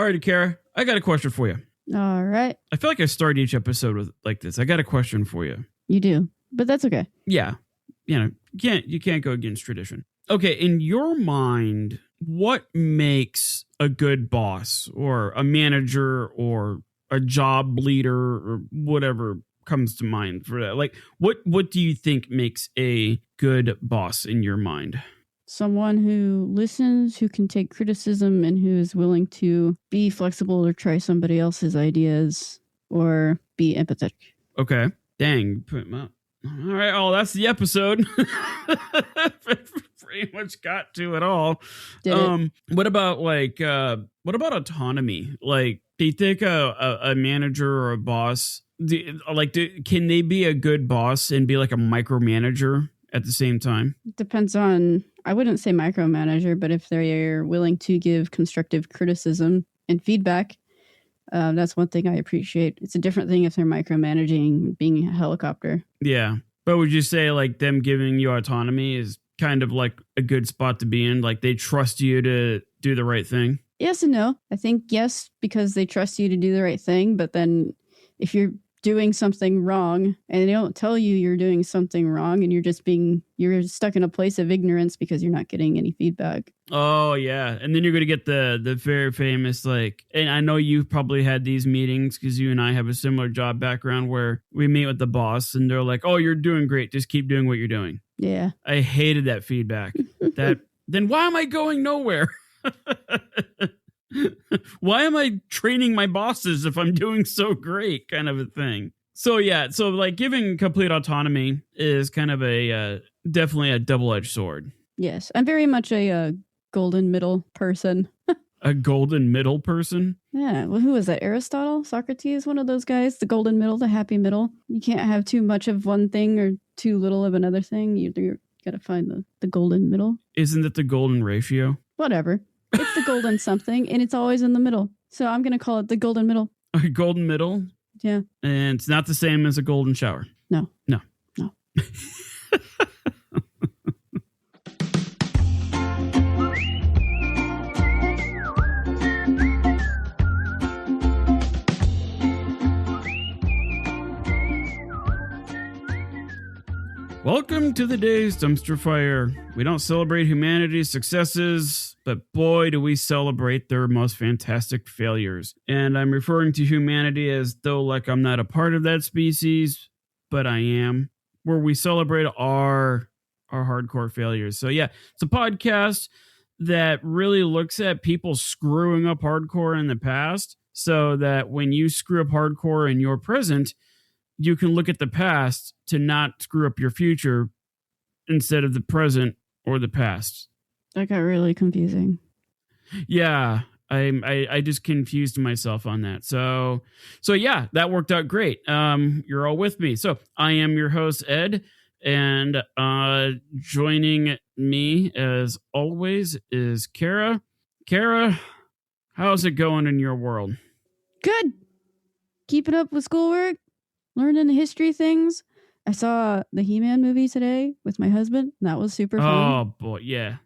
All right, Kara, I got a question for you. All right. I feel like I start each episode with like this. I got a question for you. You do, but that's okay. Yeah. You can't go against tradition. Okay, in your mind, what makes a good boss or a manager or a job leader or whatever comes to mind for that? Like, what do you think makes a good boss in your mind? Someone who listens, who can take criticism, and who is willing to be flexible or try somebody else's ideas or be empathetic. Okay. Dang. All right. Oh, that's the episode. Pretty much got to it all. What about autonomy? Like, do you think a manager or a boss, can they be a good boss and be like a micromanager at the same time? Depends on, I wouldn't say micromanager, but if they're willing to give constructive criticism and feedback, that's one thing I appreciate. It's a different thing if they're micromanaging, being a helicopter. Yeah. But would you say like them giving you autonomy is kind of like a good spot to be in? Like they trust you to do the right thing? Yes and no. I think yes, because they trust you to do the right thing. But then if you're doing something wrong and they don't tell you you're doing something wrong and you're stuck in a place of ignorance because you're not getting any feedback. Oh yeah. And then you're going to get the very famous, like, and I know you've probably had these meetings because you and I have a similar job background where we meet with the boss and they're like, oh, you're doing great. Just keep doing what you're doing. Yeah. I hated that feedback. Then why am I going nowhere? Why am I training my bosses if I'm doing so great, kind of a thing? So yeah, so like giving complete autonomy is kind of definitely a double-edged sword. Yes, I'm very much a golden middle person. A golden middle person? Yeah, well, who was that? Aristotle? Socrates? One of those guys? The golden middle, the happy middle. You can't have too much of one thing or too little of another thing. You got to find the golden middle. Isn't it the golden ratio? Whatever. It's the golden something, and it's always in the middle. So I'm going to call it the golden middle. A golden middle? Yeah. And it's not the same as a golden shower? No. Welcome to the day's dumpster fire. We don't celebrate humanity's successes, but boy, do we celebrate their most fantastic failures. And I'm referring to humanity as though like I'm not a part of that species, but I am, where we celebrate our hardcore failures. So yeah, it's a podcast that really looks at people screwing up hardcore in the past so that when you screw up hardcore in your present, you can look at the past to not screw up your future instead of the present or the past. That got really confusing. Yeah, I just confused myself on that. So yeah, that worked out great. You're all with me. So I am your host, Ed, and joining me as always is Kara. Kara, how's it going in your world? Good. Keeping up with schoolwork. Learning history things. I saw the He-Man movie today with my husband. That was super fun. Oh, boy. Yeah.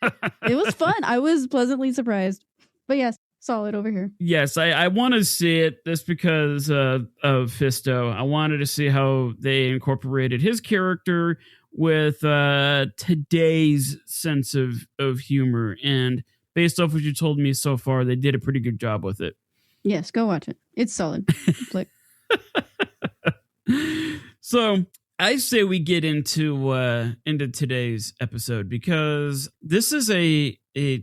It was fun. I was pleasantly surprised. But yes, solid over here. Yes, I want to see it just because of Fisto. I wanted to see how they incorporated his character with today's sense of humor. And based off what you told me so far, they did a pretty good job with it. Yes, go watch it. It's solid. Like. So I say we get into today's episode because this is a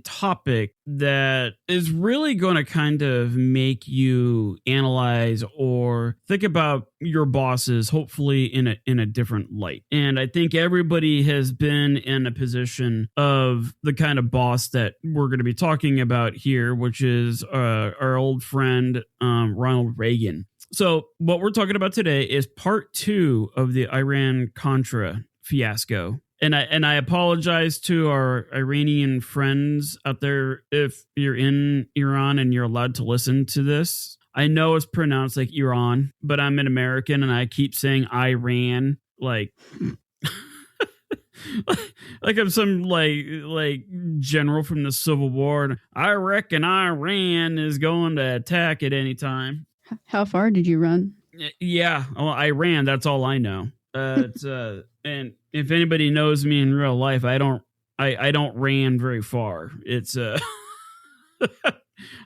topic that is really going to kind of make you analyze or think about your bosses, hopefully in a different light. And I think everybody has been in a position of the kind of boss that we're going to be talking about here, which is our old friend Ronald Reagan. So what we're talking about today is part 2 of the Iran-Contra fiasco. And I apologize to our Iranian friends out there if you're in Iran and you're allowed to listen to this. I know it's pronounced like Iran, but I'm an American and I keep saying Iran. Like, like I'm some like general from the Civil War, and I reckon Iran is going to attack at any time. How far did you run? Yeah, well, I ran. That's all I know. And if anybody knows me in real life, I don't ran very far. It's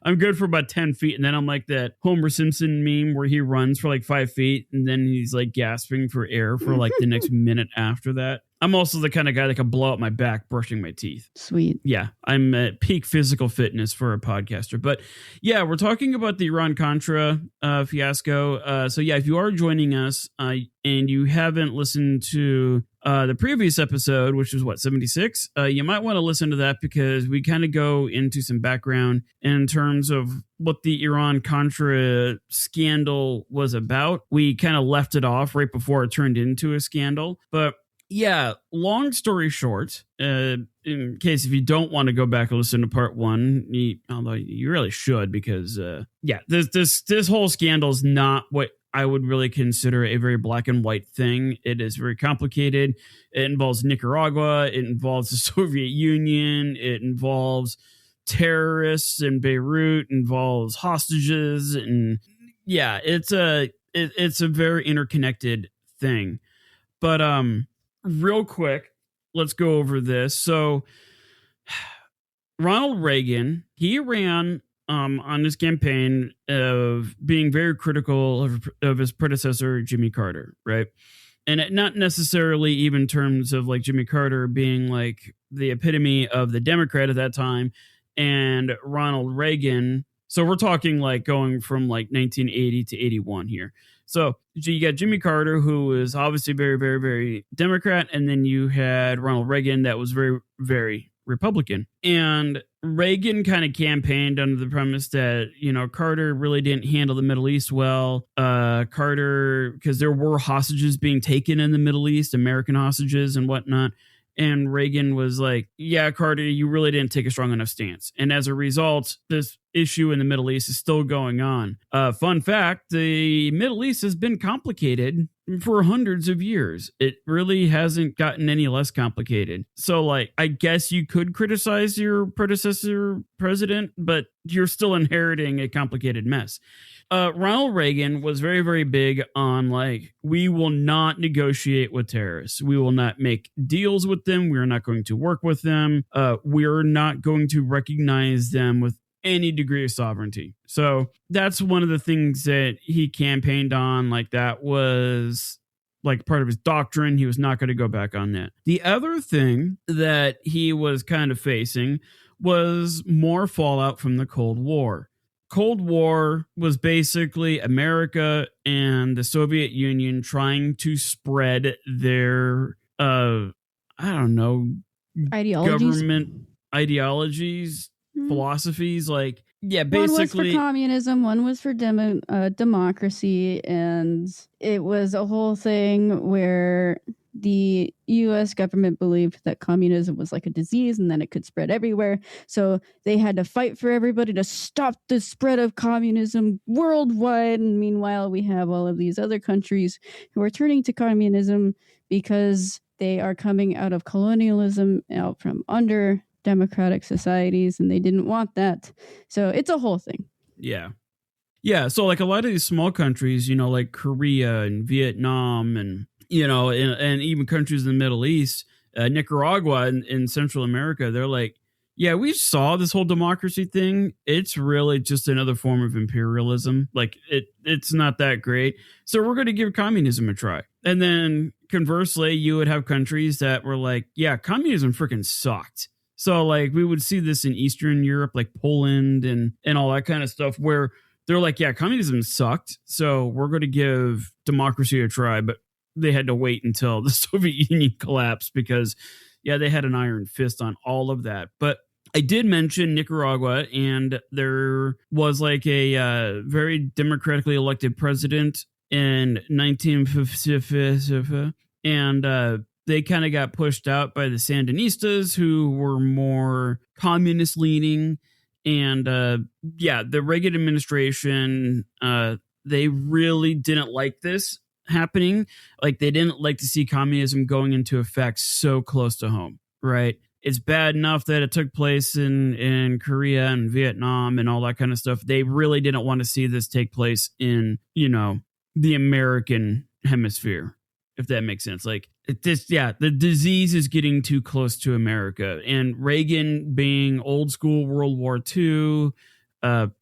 I'm good for about 10 feet, and then I'm like that Homer Simpson meme where he runs for like 5 feet, and then he's like gasping for air for like the next minute after that. I'm also the kind of guy that can blow up my back brushing my teeth. Sweet. Yeah, I'm at peak physical fitness for a podcaster. But yeah, we're talking about the Iran-Contra fiasco. So yeah, if you are joining us and you haven't listened to the previous episode, which was 76, you might want to listen to that because we kind of go into some background in terms of what the Iran-Contra scandal was about. We kind of left it off right before it turned into a scandal. But yeah, long story short, in case if you don't want to go back and listen to part one, although you really should, because this whole scandal is not what I would really consider a very black and white thing. It is very complicated. It involves Nicaragua. It involves the Soviet Union. It involves terrorists in Beirut. It involves hostages, and yeah, it's a very interconnected thing. But real quick, let's go over this. So Ronald Reagan, he ran on his campaign of being very critical of his predecessor, Jimmy Carter, right? And not necessarily even in terms of like Jimmy Carter being like the epitome of the Democrat at that time, and Ronald Reagan. So we're talking like going from like 1980 to 81 here. So you got Jimmy Carter, who was obviously very, very, very Democrat. And then you had Ronald Reagan that was very, very Republican. And Reagan kind of campaigned under the premise that, you know, Carter really didn't handle the Middle East well. Carter, because there were hostages being taken in the Middle East, American hostages and whatnot. And Reagan was like, yeah, Carter, you really didn't take a strong enough stance. And as a result, this issue in the Middle East is still going on. Fun fact, the Middle East has been complicated for hundreds of years. It really hasn't gotten any less complicated. So, like, I guess you could criticize your predecessor president, but you're still inheriting a complicated mess. Ronald Reagan was very, very big on like, we will not negotiate with terrorists. We will not make deals with them. We're not going to work with them. We're not going to recognize them with any degree of sovereignty. So that's one of the things that he campaigned on. Like that was like part of his doctrine. He was not going to go back on that. The other thing that he was kind of facing was more fallout from the Cold War. Cold War was basically America and the Soviet Union trying to spread their, government ideologies, philosophies. Like, yeah, basically. One was for communism, one was for democracy, and it was a whole thing where the U.S. government believed that communism was like a disease and then it could spread everywhere. So they had to fight for everybody to stop the spread of communism worldwide. And meanwhile, we have all of these other countries who are turning to communism because they are coming out of colonialism, out from under democratic societies, and they didn't want that. So it's a whole thing. Yeah. Yeah. So like a lot of these small countries, you know, like Korea and Vietnam and, you know, and even countries in the Middle East, Nicaragua in Central America, they're like, yeah, we saw this whole democracy thing. It's really just another form of imperialism. Like it's not that great. So we're going to give communism a try. And then conversely, you would have countries that were like, yeah, communism freaking sucked. So like we would see this in Eastern Europe, like Poland and all that kind of stuff, where they're like, yeah, communism sucked. So we're going to give democracy a try. But they had to wait until the Soviet Union collapsed because, yeah, they had an iron fist on all of that. But I did mention Nicaragua, and there was like a very democratically elected president in 1950, and they kind of got pushed out by the Sandinistas, who were more communist leaning. And the Reagan administration, they really didn't like this. happening. Like they didn't like to see communism going into effect so close to home, right? It's bad enough that it took place in Korea and Vietnam and all that kind of stuff. They really didn't want to see this take place in, the American hemisphere, if that makes sense. Like the disease is getting too close to America. And Reagan, being old school World War II,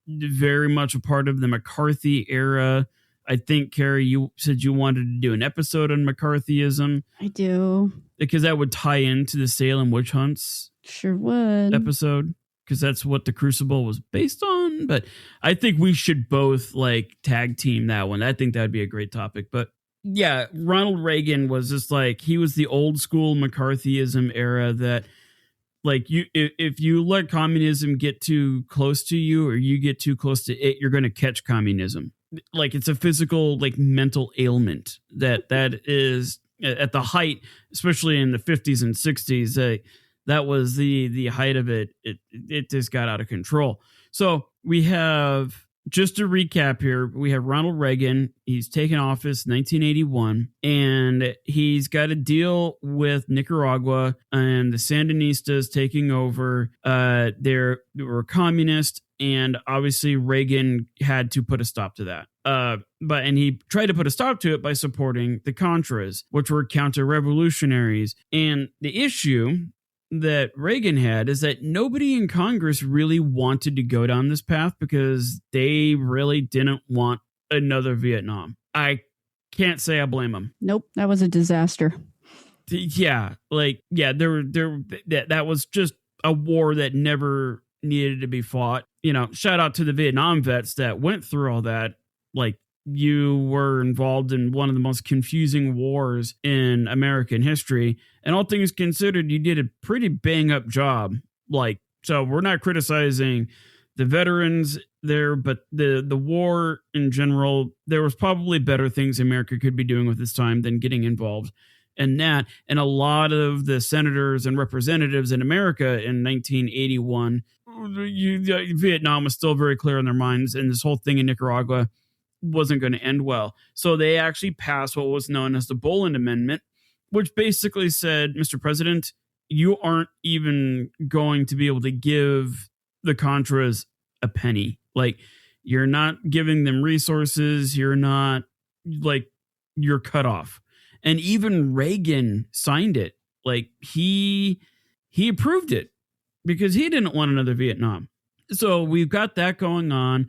very much a part of the McCarthy era. I think, Carrie, you said you wanted to do an episode on McCarthyism. I do. Because that would tie into the Salem witch hunts. Sure would. Episode. Because that's what the Crucible was based on. But I think we should both tag team that one. I think that'd be a great topic. But yeah, Ronald Reagan was just he was the old school McCarthyism era that if you let communism get too close to you or you get too close to it, you're going to catch communism. It's a physical mental ailment that is at the height, especially in the 50s and 60s. That was the height of it. It just got out of control. So we have, just to recap here, we have Ronald Reagan. He's taken office 1981, and he's got to deal with Nicaragua and the Sandinistas taking over. They were communist, and obviously Reagan had to put a stop to that. And he tried to put a stop to it by supporting the Contras, which were counter-revolutionaries. And the issue that Reagan had is that nobody in Congress really wanted to go down this path because they really didn't want another Vietnam. I can't say I blame them. Nope, that was a disaster. Yeah, that was just a war that never needed to be fought. Shout out to the Vietnam vets that went through all that. You were involved in one of the most confusing wars in American history. And all things considered, you did a pretty bang up job. So we're not criticizing the veterans there, but the war in general, there was probably better things America could be doing with its time than getting involved in that. And a lot of the senators and representatives in America in 1981, Vietnam was still very clear in their minds. And this whole thing in Nicaragua wasn't going to end well. So they actually passed what was known as the Boland Amendment, which basically said, Mr. President, you aren't even going to be able to give the Contras a penny. You're not giving them resources. You're not you're cut off. And even Reagan signed it. He approved it because he didn't want another Vietnam. So we've got that going on.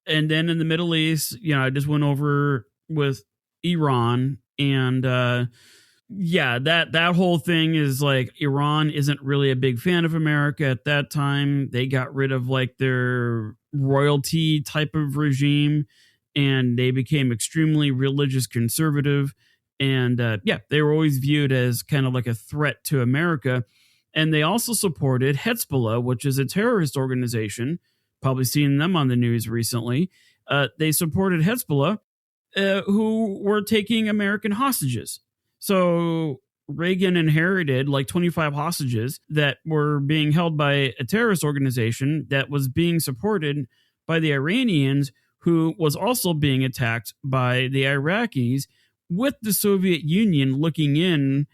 And then in the Middle East, I just went over with Iran, and that whole thing is Iran isn't really a big fan of America at that time. They got rid of their royalty type of regime, and they became extremely religious conservative. And they were always viewed as kind of a threat to America. And they also supported Hezbollah, which is a terrorist organization. Probably seen them on the news recently. They supported Hezbollah, who were taking American hostages. So Reagan inherited 25 hostages that were being held by a terrorist organization that was being supported by the Iranians, who was also being attacked by the Iraqis, with the Soviet Union looking in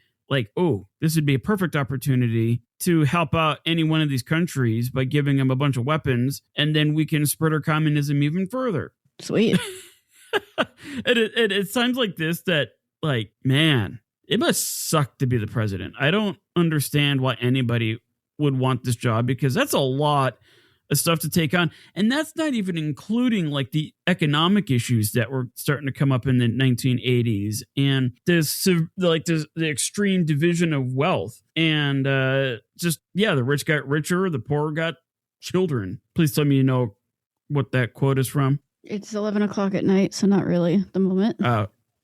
this would be a perfect opportunity to help out any one of these countries by giving them a bunch of weapons, and then we can spread our communism even further. Sweet. It sounds like this that, man, it must suck to be the president. I don't understand why anybody would want this job, because that's a lot of stuff to take on. And that's not even including the economic issues that were starting to come up in the 1980s, and the extreme division of wealth, and the rich got richer, the poor got children. Please tell me you know what that quote is from. It's 11 o'clock at night, so not really at the moment.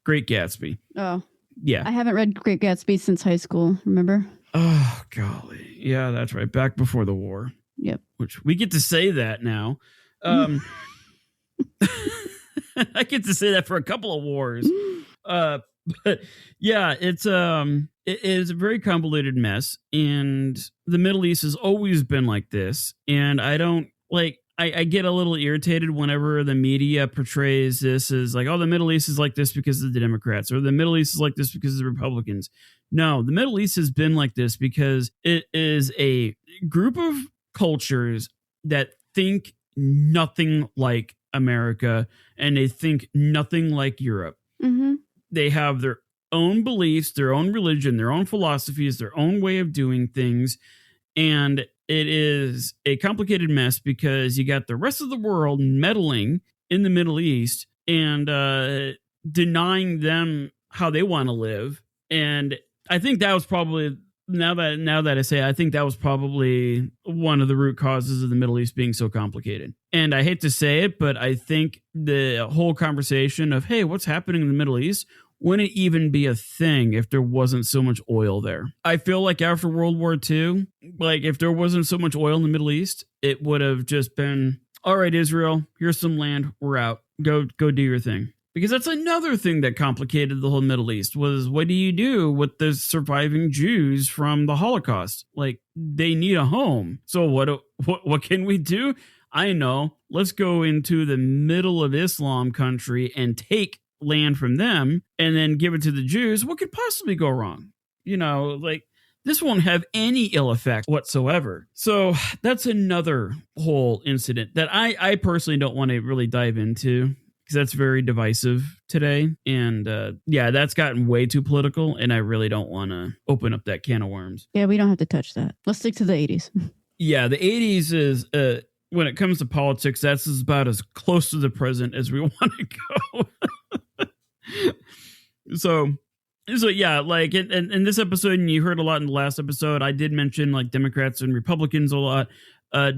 Great Gatsby. Oh. Yeah. I haven't read Great Gatsby since high school, remember? Oh, golly. Yeah, that's right. Back before the war. Yep. Which we get to say that now. I get to say that for a couple of wars. But yeah, it is a very convoluted mess, and the Middle East has always been like this. And I don't I get a little irritated whenever the media portrays this as like, oh, the Middle East is like this because of the Democrats, or the Middle East is like this because of the Republicans. No, the Middle East has been like this because it is a group of cultures that think nothing like America, and they think nothing like Europe. Mm-hmm. They have their own beliefs, their own religion, their own philosophies, their own way of doing things. And it is a complicated mess because you got the rest of the world meddling in the Middle East and denying them how they want to live. And I think that was probably, now that I say, I think that was probably one of the root causes of the Middle East being so complicated. And I hate to say it, but I think the whole conversation of, hey, what's happening in the Middle East wouldn't even be a thing if there wasn't so much oil there. I feel like after World War II, like if there wasn't so much oil in the Middle East, it would have just been, all right, Israel, here's some land, we're out. Go do your thing. Because that's another thing that complicated the whole Middle East was, what do you do with the surviving Jews from the Holocaust? Like, they need a home. So what can we do? I know. Let's go into the middle of Islam country and take land from them and then give it to the Jews. What could possibly go wrong? You know, like, this won't have any ill effect whatsoever. So that's another whole incident that I personally don't want to really dive into, because that's very divisive today. And yeah, that's gotten way too political, and I really don't want to open up that can of worms. Yeah, we don't have to touch that. Let's stick to the 80s. Yeah, the 80s is, when it comes to politics, that's about as close to the present as we want to go. So yeah, like in this episode, and you heard a lot in the last episode, I did mention like Democrats and Republicans a lot.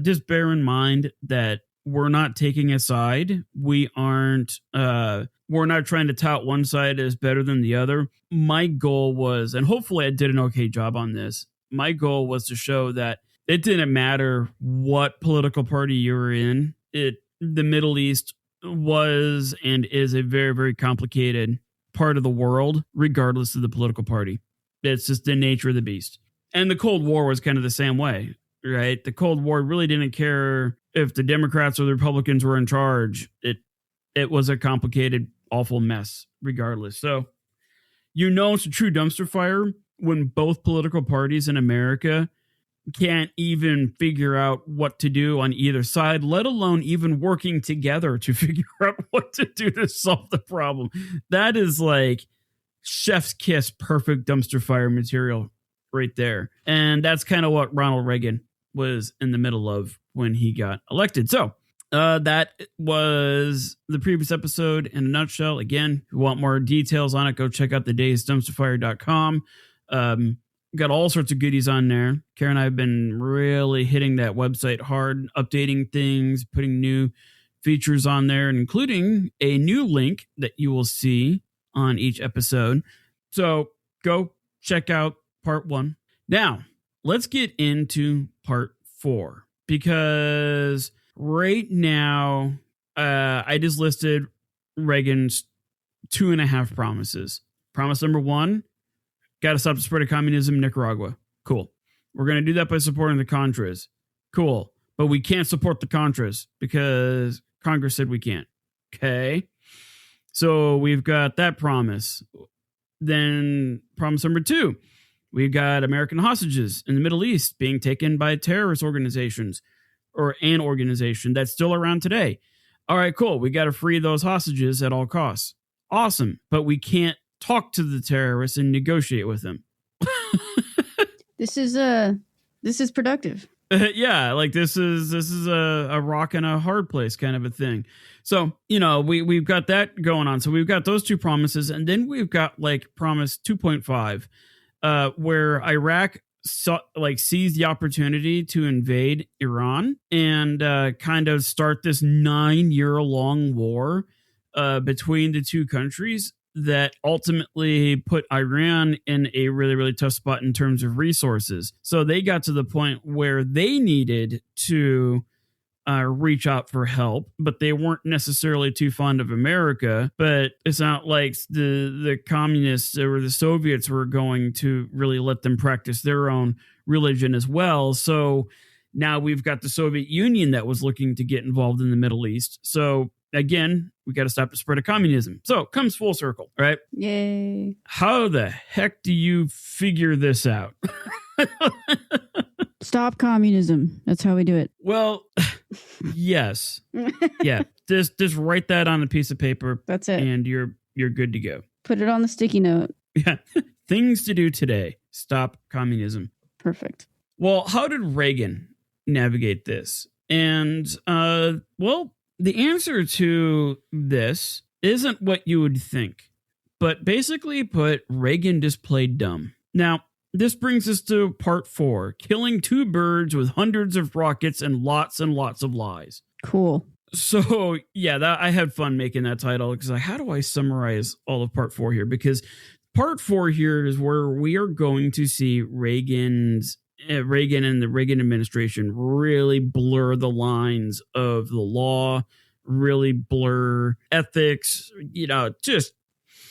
Just bear in mind that we're not taking a side. We're not trying to tout one side as better than the other. My goal was, and hopefully I did an okay job on this, my goal was to show that it didn't matter what political party you were in. The Middle East was and is a very, very complicated part of the world, regardless of the political party. It's just the nature of the beast. And the Cold War was kind of the same way, right? The Cold War really didn't care if the Democrats or the Republicans were in charge. It was a complicated, awful mess, regardless. So, you know, it's a true dumpster fire when both political parties in America can't even figure out what to do on either side, let alone even working together to figure out what to do to solve the problem. That is like chef's kiss, perfect dumpster fire material right there. And that's kind of what Ronald Reagan was in the middle of when he got elected. So that was the previous episode in a nutshell. Again, if you want more details on it, go check out thedaysdumpsterfire.com. Got all sorts of goodies on there. Karen and I have been really hitting that website hard, updating things, putting new features on there, including a new link that you will see on each episode. So go check out part 1. Now, let's get into part 4, because right now I just listed Reagan's 2.5 promises. Promise number 1, got to stop the spread of communism in Nicaragua. Cool. We're going to do that by supporting the Contras. Cool. But we can't support the Contras because Congress said we can't. Okay. So we've got that promise. Then promise number 2, we've got American hostages in the Middle East being taken by terrorist organizations, or an organization that's still around today. All right, cool. We got to free those hostages at all costs. Awesome. But we can't talk to the terrorists and negotiate with them. This is productive. Yeah, like this is a rock and a hard place kind of a thing. So, you know, we've got that going on. So we've got those 2 promises, and then we've got like promise 2.5, where Iraq seized the opportunity to invade Iran and kind of start this 9-year-long war between the 2 countries that ultimately put Iran in a really, really tough spot in terms of resources. So they got to the point where they needed to reach out for help, but they weren't necessarily too fond of America. But it's not like the communists or the Soviets were going to really let them practice their own religion as well. So Now we've got the Soviet Union that was looking to get involved in the Middle East. So again, we got to stop the spread of communism. So it comes full circle, right? Yay. How the heck do you figure this out? Stop communism. That's how we do it. Well, yes. Yeah. Just write that on a piece of paper. That's it. And you're good to go. Put it on the sticky note. Yeah. Things to do today. Stop communism. Perfect. Well, how did Reagan navigate this? And, well, the answer to this isn't what you would think. But basically put, Reagan just played dumb. Now, this brings us to part 4, killing 2 birds with hundreds of rockets and lots of lies. Cool. So, yeah, I had fun making that title because how do I summarize all of part 4 here? Because part 4 here is where we are going to see Reagan and the Reagan administration really blur the lines of the law, really blur ethics, just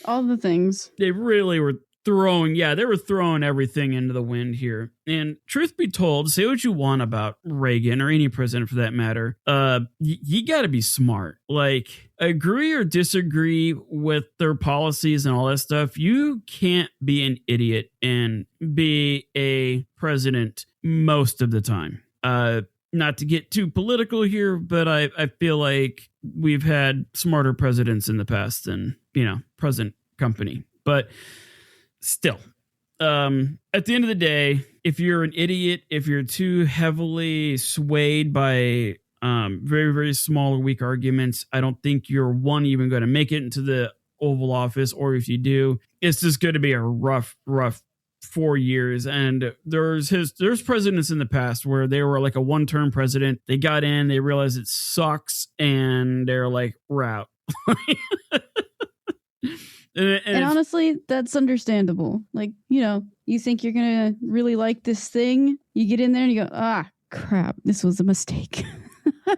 all the things. They really were throwing everything into the wind here. And truth be told, say what you want about Reagan or any president for that matter, you got to be smart. Like, agree or disagree with their policies and all that stuff. You can't be an idiot and be a president most of the time. Not to get too political here, but I feel like we've had smarter presidents in the past than, present company. But still, at the end of the day, if you're an idiot, if you're too heavily swayed by very, very small or weak arguments, I don't think you're even going to make it into the Oval Office. Or if you do, it's just going to be a rough 4 years. And there's presidents in the past where they were like a one-term president. They got in, they realized it sucks, and they're like, we're out. And honestly, that's understandable. Like, you think you're going to really like this thing. You get in there and you go, crap, this was a mistake.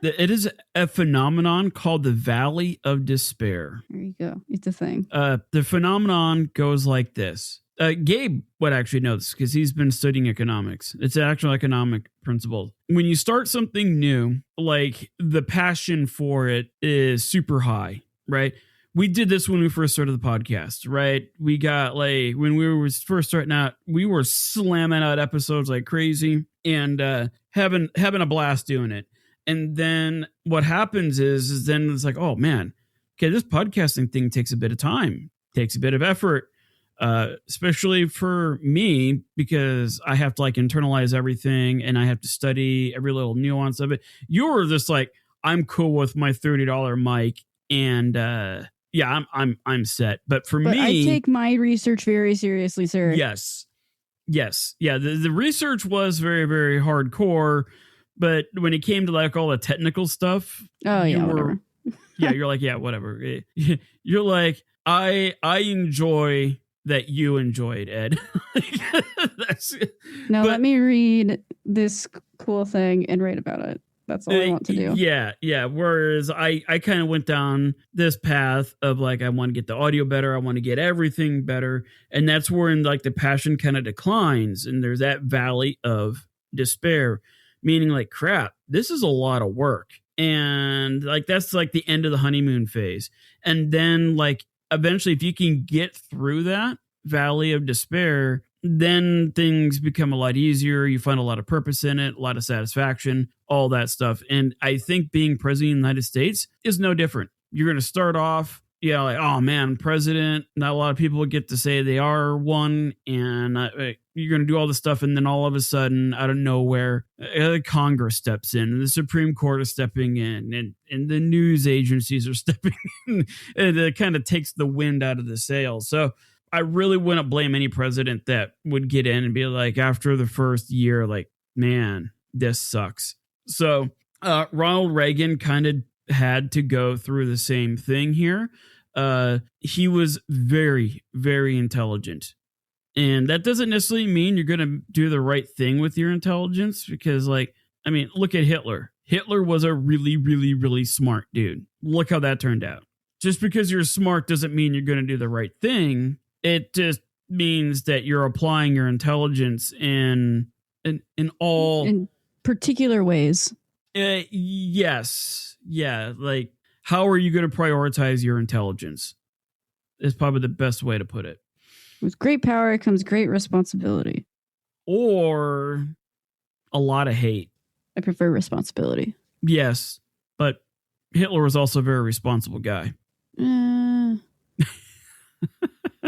It is a phenomenon called the Valley of Despair. There you go. It's a thing. The phenomenon goes like this. Gabe would actually know this because he's been studying economics. It's an actual economic principle. When you start something new, like the passion for it is super high, right? We did this when we first started the podcast, right? We got when we were first starting out, we were slamming out episodes like crazy and having a blast doing it. And then what happens is then it's like, oh man, okay, this podcasting thing takes a bit of time, takes a bit of effort, especially for me, because I have to internalize everything and I have to study every little nuance of it. You're just like, I'm cool with my $30 mic and yeah, I'm set. But me, I take my research very seriously, sir. Yes. Yeah, the research was very, very hardcore, but when it came to all the technical stuff, whatever. Yeah, you're like, yeah, whatever. You're like, I enjoy that you enjoyed, Ed. Let me read this cool thing and write about it. That's all I want to do. Yeah. Whereas I kind of went down this path of I want to get the audio better. I want to get everything better. And that's where the passion kind of declines. And there's that valley of despair, meaning crap, this is a lot of work. And that's the end of the honeymoon phase. And then eventually if you can get through that valley of despair, then things become a lot easier. You find a lot of purpose in it, a lot of satisfaction, all that stuff. And I think being president of the United States is no different. You're going to start off, oh man, president. Not a lot of people get to say they are one. And you're going to do all this stuff. And then all of a sudden, out of nowhere, Congress steps in and the Supreme Court is stepping in and the news agencies are stepping in. And it kind of takes the wind out of the sails. So I really wouldn't blame any president that would get in and be after the first year, man, this sucks. So Ronald Reagan kind of had to go through the same thing here. He was very, very intelligent. And that doesn't necessarily mean you're going to do the right thing with your intelligence because, look at Hitler. Hitler was a really, really, really smart dude. Look how that turned out. Just because you're smart doesn't mean you're going to do the right thing. It just means that you're applying your intelligence in particular ways. Yes. Yeah. Like, how are you going to prioritize your intelligence? Is probably the best way to put it. With great power comes great responsibility. Or a lot of hate. I prefer responsibility. Yes, but Hitler was also a very responsible guy.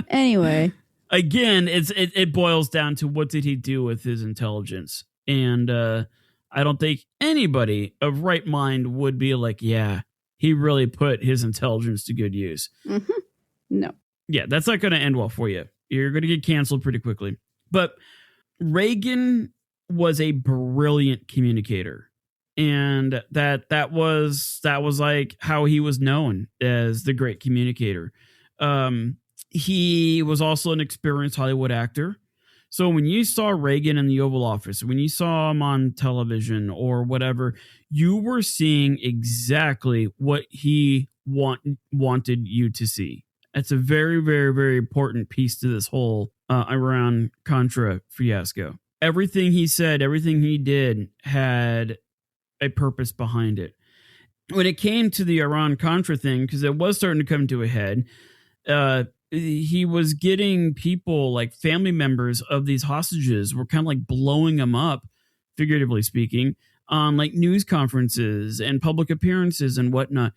Anyway. Again, it boils down to what did he do with his intelligence? And I don't think anybody of right mind would be like, yeah, he really put his intelligence to good use. Mm-hmm. No. Yeah, that's not going to end well for you. You're going to get canceled pretty quickly. But Reagan was a brilliant communicator. And that was like how he was known as the great communicator. He was also an experienced Hollywood actor. So when you saw Reagan in the Oval Office, when you saw him on television or whatever, you were seeing exactly what he wanted you to see. That's a very, very, very important piece to this whole Iran Contra fiasco. Everything he said, everything he did had a purpose behind it. When it came to the Iran Contra thing, because it was starting to come to a head, he was getting people like family members of these hostages were kind of like blowing them up, figuratively speaking, on like news conferences and public appearances and whatnot.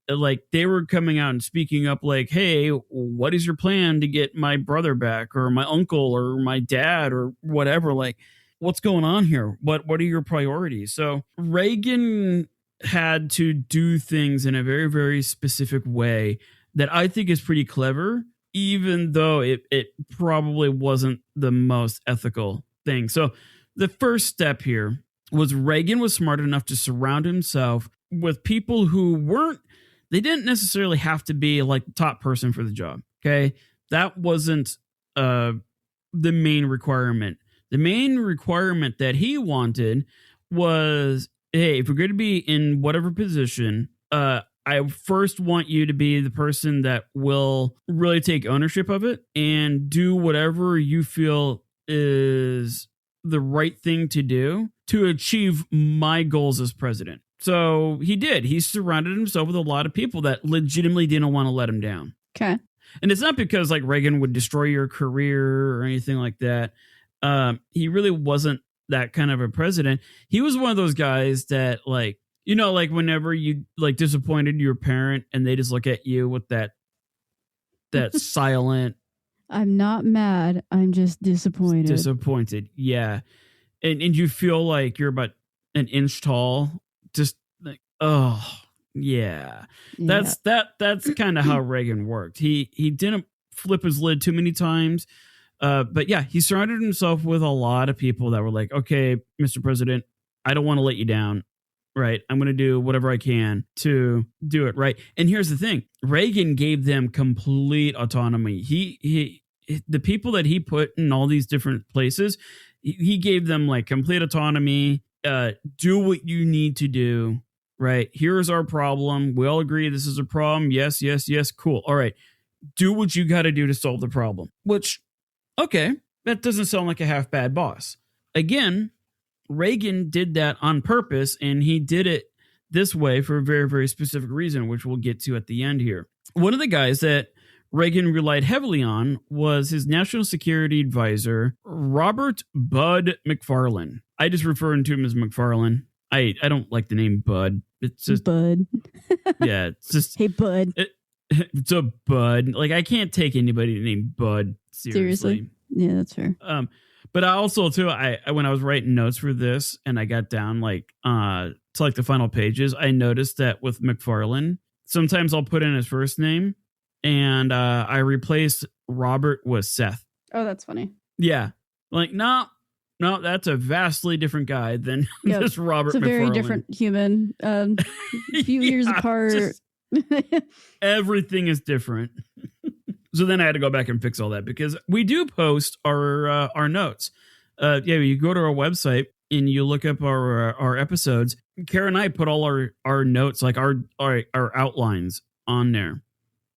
Like they were coming out and speaking up like, hey, what is your plan to get my brother back or my uncle or my dad or whatever? Like, what's going on here? What are your priorities? So Reagan had to do things in a very, very specific way that I think is pretty clever, even though it probably wasn't the most ethical thing. So the first step here was Reagan was smart enough to surround himself with people who they didn't necessarily have to be like the top person for the job. Okay. That wasn't the main requirement. The main requirement that he wanted was, hey, if we're going to be in whatever position, I first want you to be the person that will really take ownership of it and do whatever you feel is the right thing to do to achieve my goals as president. So he did. He surrounded himself with a lot of people that legitimately didn't want to let him down. Okay. And it's not because like Reagan would destroy your career or anything like that. He really wasn't that kind of a president. He was one of those guys that like, you know, like whenever you like disappointed your parent and they just look at you with that silent. I'm not mad. I'm just disappointed. Disappointed. Yeah. And you feel like you're about an inch tall. Just like, oh yeah. That's kind of how Reagan worked. He didn't flip his lid too many times. But yeah, he surrounded himself with a lot of people that were like, okay, Mr. President, I don't want to let you down. Right. I'm going to do whatever I can to do it. Right. And here's the thing. Reagan gave them complete autonomy. The people that he put in all these different places, he gave them like complete autonomy. Do what you need to do. Right. Here's our problem. We all agree this is a problem. Yes, yes, yes. Cool. All right. Do what you got to do to solve the problem, which, okay, that doesn't sound like a half bad boss. Again, Reagan did that on purpose, and he did it this way for a very, very specific reason, which we'll get to at the end here. One of the guys that Reagan relied heavily on was his national security advisor, Robert Bud MacFarlane. I just refer to him as MacFarlane. I don't like the name Bud. It's just Bud. Yeah, it's just hey Bud. It's a Bud. Like I can't take anybody named Bud seriously. Yeah, that's fair. But I also too, I when I was writing notes for this and I got down like to like the final pages, I noticed that with MacFarlane, sometimes I'll put in his first name and I replace Robert with Seth. Oh, that's funny. Yeah. Like, no, that's a vastly different guy than this Robert MacFarlane. It's a very different human. A few years apart. Everything is different. So then I had to go back and fix all that because we do post our notes. You go to our website and you look up our episodes. Kara and I put all our notes, like our outlines on there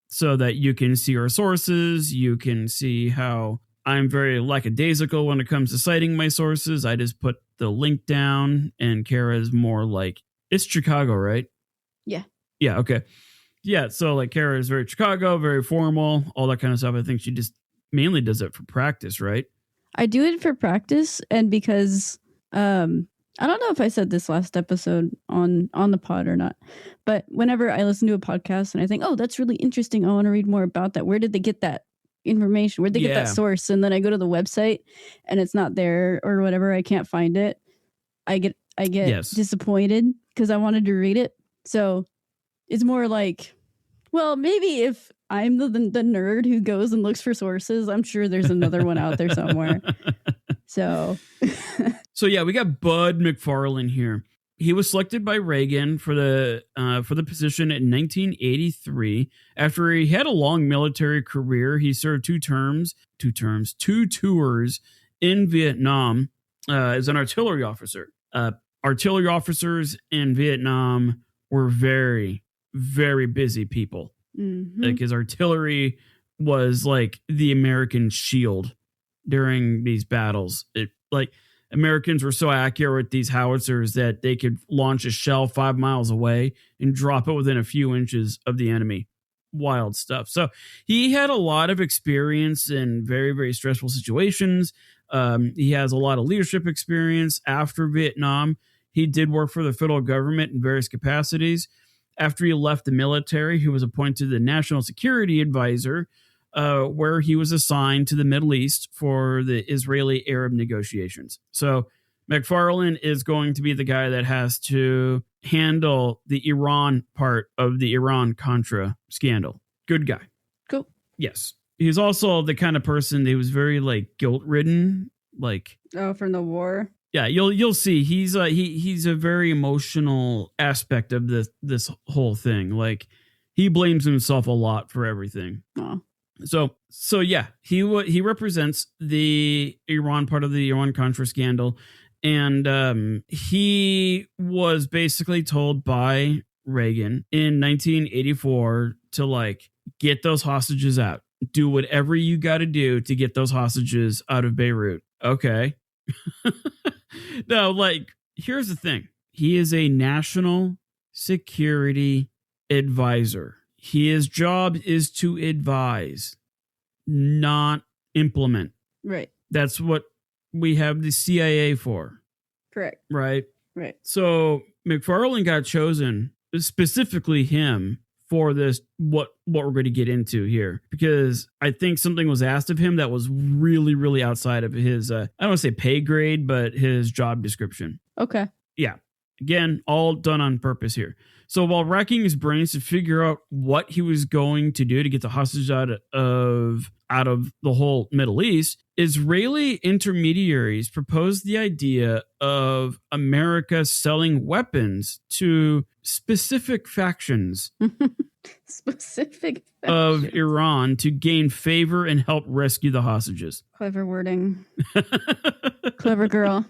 so that you can see our sources. You can see how I'm very lackadaisical when it comes to citing my sources. I just put the link down, and Kara's more like, it's Chicago, right? Yeah. Yeah, okay. Yeah, so like Kara is very Chicago, very formal, all that kind of stuff. I think she just mainly does it for practice, right? I do it for practice, and because I don't know if I said this last episode on the pod or not, but whenever I listen to a podcast and I think, oh, that's really interesting, I want to read more about that. Where did they get that information? Where'd they get that source? And then I go to the website and it's not there or whatever. I can't find it. I get disappointed because I wanted to read it. So it's more like, well, maybe if I'm the nerd who goes and looks for sources, I'm sure there's another one out there somewhere. So yeah, we got Bud MacFarlane here. He was selected by Reagan for the position in 1983. After he had a long military career, he served two tours in Vietnam as an artillery officer. Artillery officers in Vietnam were very, very busy people. Mm-hmm. Like, his artillery was like the American shield during these battles. Americans were so accurate with these howitzers that they could launch a shell 5 miles away and drop it within a few inches of the enemy. Wild stuff. So he had a lot of experience in very, very stressful situations. He has a lot of leadership experience after Vietnam. He did work for the federal government in various capacities. After he left the military, he was appointed the National Security Advisor, where he was assigned to the Middle East for the Israeli-Arab negotiations. So MacFarlane is going to be the guy that has to handle the Iran part of the Iran-Contra scandal. Good guy. Cool. Yes. He's also the kind of person that was very like guilt-ridden. Like, from the war. Yeah, you'll see. He's a very emotional aspect of this whole thing. Like, he blames himself a lot for everything. Oh. So yeah, he represents the Iran part of the Iran-Contra scandal, and he was basically told by Reagan in 1984 to like get those hostages out. Do whatever you got to do to get those hostages out of Beirut. Okay. No, like, here's the thing. He is a national security advisor. His job is to advise, not implement. Right. That's what we have the CIA for. Correct. Right? Right. So MacFarlane got chosen, specifically him, for this, what we're going to get into here, because I think something was asked of him that was really, really outside of his, I don't want to say pay grade, but his job description. Okay. Yeah. Again, all done on purpose here. So while racking his brains to figure out what he was going to do to get the hostages out of the whole Middle East, Israeli intermediaries proposed the idea of America selling weapons to specific factions of Iran to gain favor and help rescue the hostages. Clever wording. Clever girl.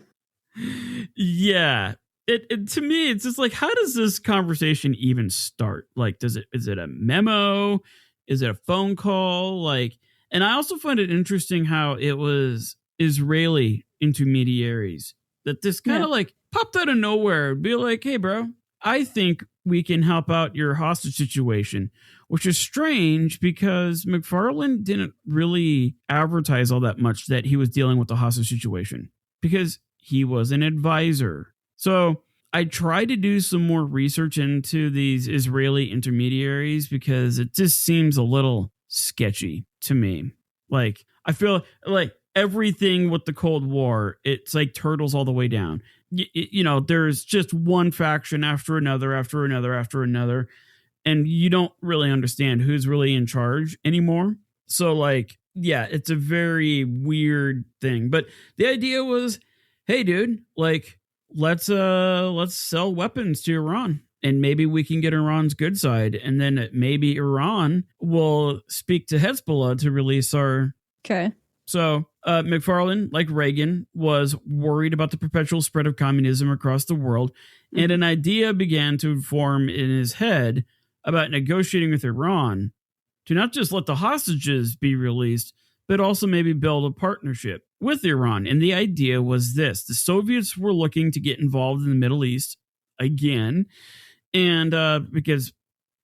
Yeah. It to me, it's just like, how does this conversation even start? Like, is it a memo? Is it a phone call? Like, and I also find it interesting how it was Israeli intermediaries that this kind of like popped out of nowhere. Be like, hey, bro, I think we can help out your hostage situation, which is strange because MacFarlane didn't really advertise all that much that he was dealing with the hostage situation because he was an advisor. So I tried to do some more research into these Israeli intermediaries because it just seems a little sketchy to me. Like, I feel like everything with the Cold War, it's like turtles all the way down. You know, there's just one faction after another, and you don't really understand who's really in charge anymore. So, like, yeah, it's a very weird thing. But the idea was, hey, dude, like, let's sell weapons to Iran, and maybe we can get Iran's good side, and then maybe Iran will speak to Hezbollah to release our... Okay. So MacFarlane, like Reagan, was worried about the perpetual spread of communism across the world, and an idea began to form in his head about negotiating with Iran to not just let the hostages be released, but also maybe build a partnership with Iran. And the idea was this: the Soviets were looking to get involved in the Middle East again. And because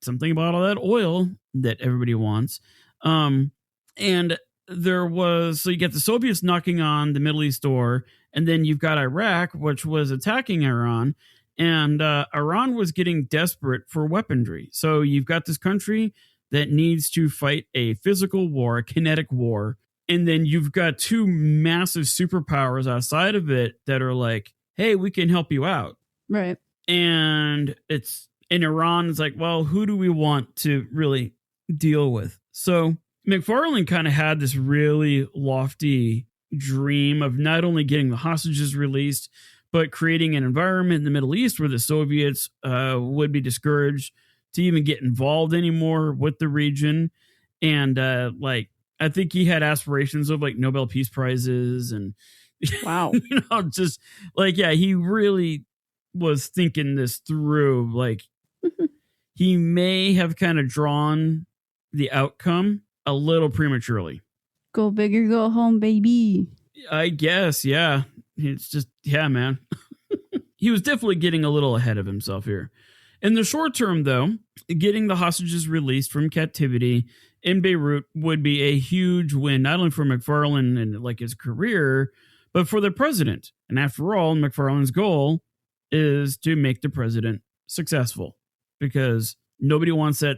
something about all that oil that everybody wants. And there was, so you get the Soviets knocking on the Middle East door, and then you've got Iraq, which was attacking Iran. And Iran was getting desperate for weaponry. So you've got this country that needs to fight a physical war, a kinetic war. And then you've got two massive superpowers outside of it that are like, hey, we can help you out. Right. And it's in Iran, it's like, well, who do we want to really deal with? So MacFarlane kind of had this really lofty dream of not only getting the hostages released, but creating an environment in the Middle East where the Soviets would be discouraged to even get involved anymore with the region. And I think he had aspirations of like Nobel Peace Prizes and, wow, just like, yeah, he really was thinking this through. Like he may have kind of drawn the outcome a little prematurely. Go big or go home, baby. I guess, yeah. It's just, yeah, man. He was definitely getting a little ahead of himself here. In the short term, though, getting the hostages released from captivity in Beirut would be a huge win, not only for MacFarlane and like his career, but for the president. And after all, MacFarlane's goal is to make the president successful, because nobody wants that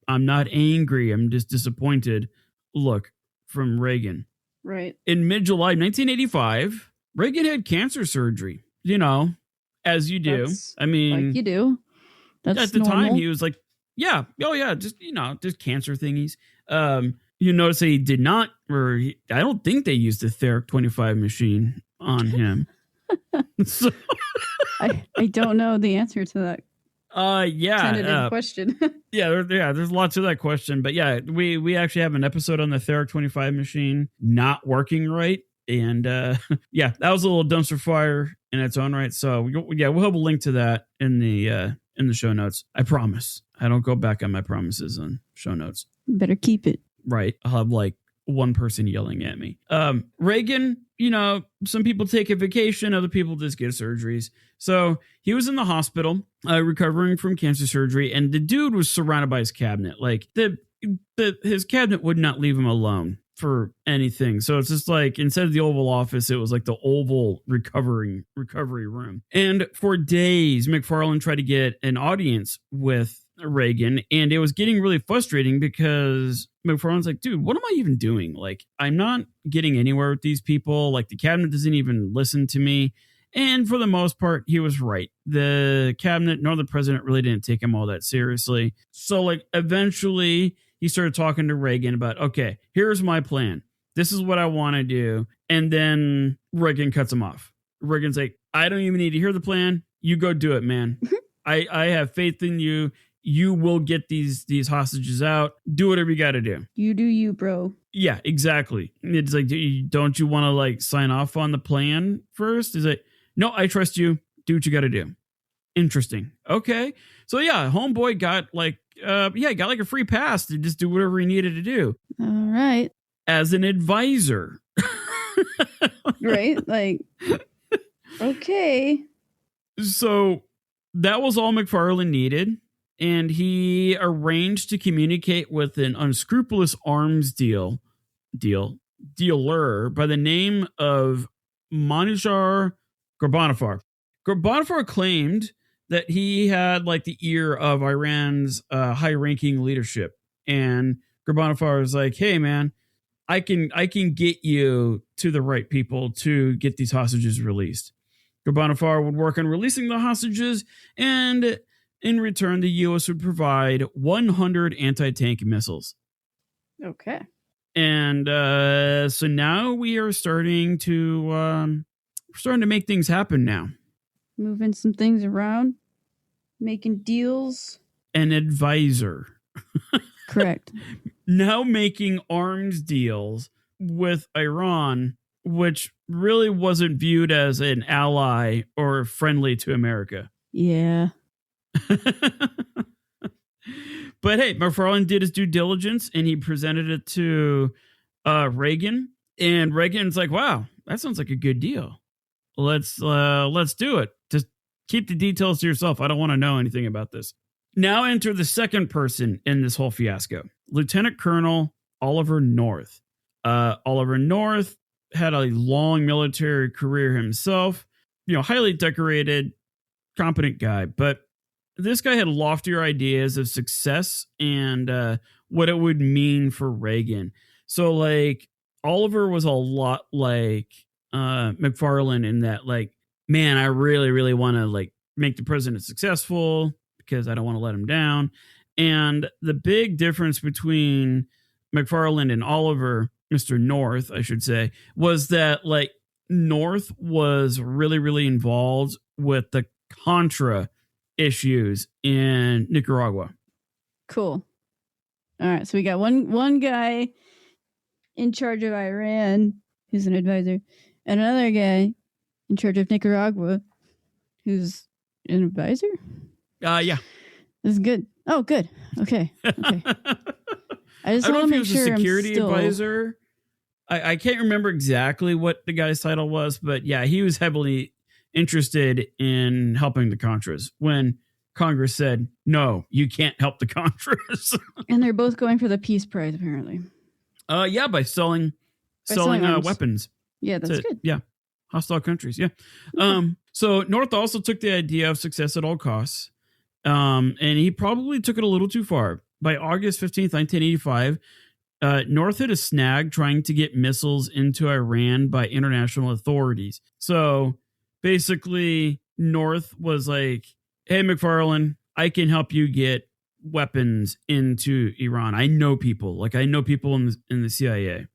"I'm not angry, I'm just disappointed" look from Reagan. Right. In mid-July 1985, Reagan had cancer surgery, as you do. I mean, like you do. That's at the normal. time he was like, yeah, just cancer thingies. You notice that he did not, I don't think they used the Theric 25 machine on him. So, I don't know the answer to that. Tentative question. There's lots of that question, but yeah, we actually have an episode on the Theric 25 machine not working right, and that was a little dumpster fire in its own right. So we'll have a link to that in the show notes. I promise I don't go back on my promises on show notes. Better keep it right. I'll have like one person yelling at me. Reagan, some people take a vacation, other people just get surgeries. So he was in the hospital recovering from cancer surgery, and the dude was surrounded by his cabinet. Like his cabinet would not leave him alone for anything. So it's just like, instead of the Oval Office, it was like the Oval recovery room. And for days, MacFarlane tried to get an audience with Reagan, and it was getting really frustrating because MacFarlane's like, dude, what am I even doing? Like, I'm not getting anywhere with these people. Like, the cabinet doesn't even listen to me. And for the most part, he was right. The cabinet nor the president really didn't take him all that seriously. So like, eventually he started talking to Reagan about, okay, here's my plan. This is what I want to do. And then Reagan cuts him off. Reagan's like, I don't even need to hear the plan. You go do it, man. I have faith in you. You will get these hostages out. Do whatever you got to do. You do you, bro. Yeah, exactly. It's like, don't you want to like sign off on the plan first? Is it, no, I trust you. Do what you got to do. Interesting. Okay. So yeah, homeboy got like, got like a free pass to just do whatever he needed to do. All right. As an advisor. Right. Like, okay. So that was all MacFarlane needed. And he arranged to communicate with an unscrupulous arms dealer by the name of Manushar Ghorbanifar. Ghorbanifar claimed that he had like the ear of Iran's high-ranking leadership, and Ghorbanifar was like, "Hey, man, I can get you to the right people to get these hostages released." Ghorbanifar would work on releasing the hostages, and in return, the U.S. would provide 100 anti-tank missiles. Okay. And so now we are starting to make things happen now. Moving some things around, making deals. An advisor. Correct. Now making arms deals with Iran, which really wasn't viewed as an ally or friendly to America. Yeah. But hey, MacFarlane did his due diligence, and he presented it to Reagan. And Reagan's like, wow, that sounds like a good deal. Let's do it. Just keep the details to yourself. I don't want to know anything about this. Now enter the second person in this whole fiasco, Lieutenant Colonel Oliver North. Oliver North had a long military career himself, highly decorated, competent guy. But this guy had loftier ideas of success and what it would mean for Reagan. So, like, Oliver was a lot like MacFarlane in that, like, man, I really, really want to, like, make the president successful because I don't want to let him down. And the big difference between MacFarlane and Oliver, Mr. North, I should say, was that, like, North was really, really involved with the Contra issues in Nicaragua. Cool. All right, so we got one guy in charge of Iran who's an advisor, and another guy in charge of Nicaragua who's an advisor. Yeah, this is good. Oh, good. Okay. I just want to make sure a security I'm still... advisor. I can't remember exactly what the guy's title was, but yeah, he was heavily interested in helping the Contras when Congress said, no, you can't help the Contras. And they're both going for the Peace Prize, apparently. Yeah, by selling weapons. Yeah, that's good. Yeah, hostile countries. Yeah. So North also took the idea of success at all costs, and he probably took it a little too far. By August 15th, 1985, North hit a snag trying to get missiles into Iran by international authorities. So basically, North was like, hey, MacFarlane, I can help you get weapons into Iran. I know people. Like, I know people in the CIA.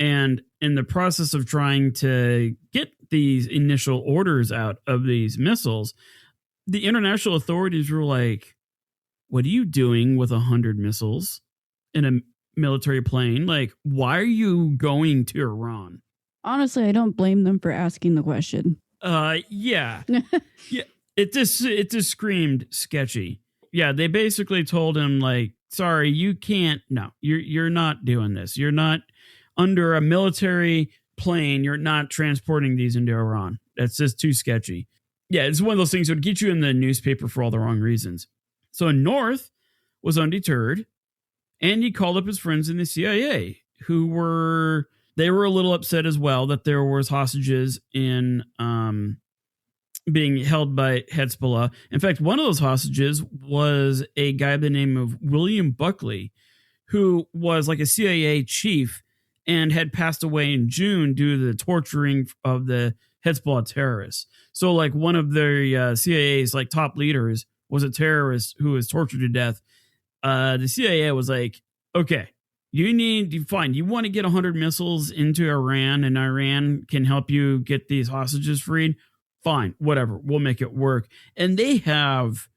And in the process of trying to get these initial orders out of these missiles, the international authorities were like, what are you doing with 100 missiles in a military plane? Like, why are you going to Iran? Honestly, I don't blame them for asking the question. Yeah. Yeah. It just screamed sketchy. Yeah, they basically told him, like, sorry, you can't. No, you're not doing this. You're not under a military plane. You're not transporting these into Iran. That's just too sketchy. Yeah, it's one of those things that would get you in the newspaper for all the wrong reasons. So North was undeterred, and he called up his friends in the CIA, who were a little upset as well that there was hostages in being held by Hezbollah. In fact, one of those hostages was a guy by the name of William Buckley, who was like a CIA chief and had passed away in June due to the torturing of the Hezbollah terrorists. So, like, one of their CIA's like top leaders was a terrorist who was tortured to death. The CIA was like, okay, you want to get 100 missiles into Iran, and Iran can help you get these hostages freed. Fine, whatever, we'll make it work. And they have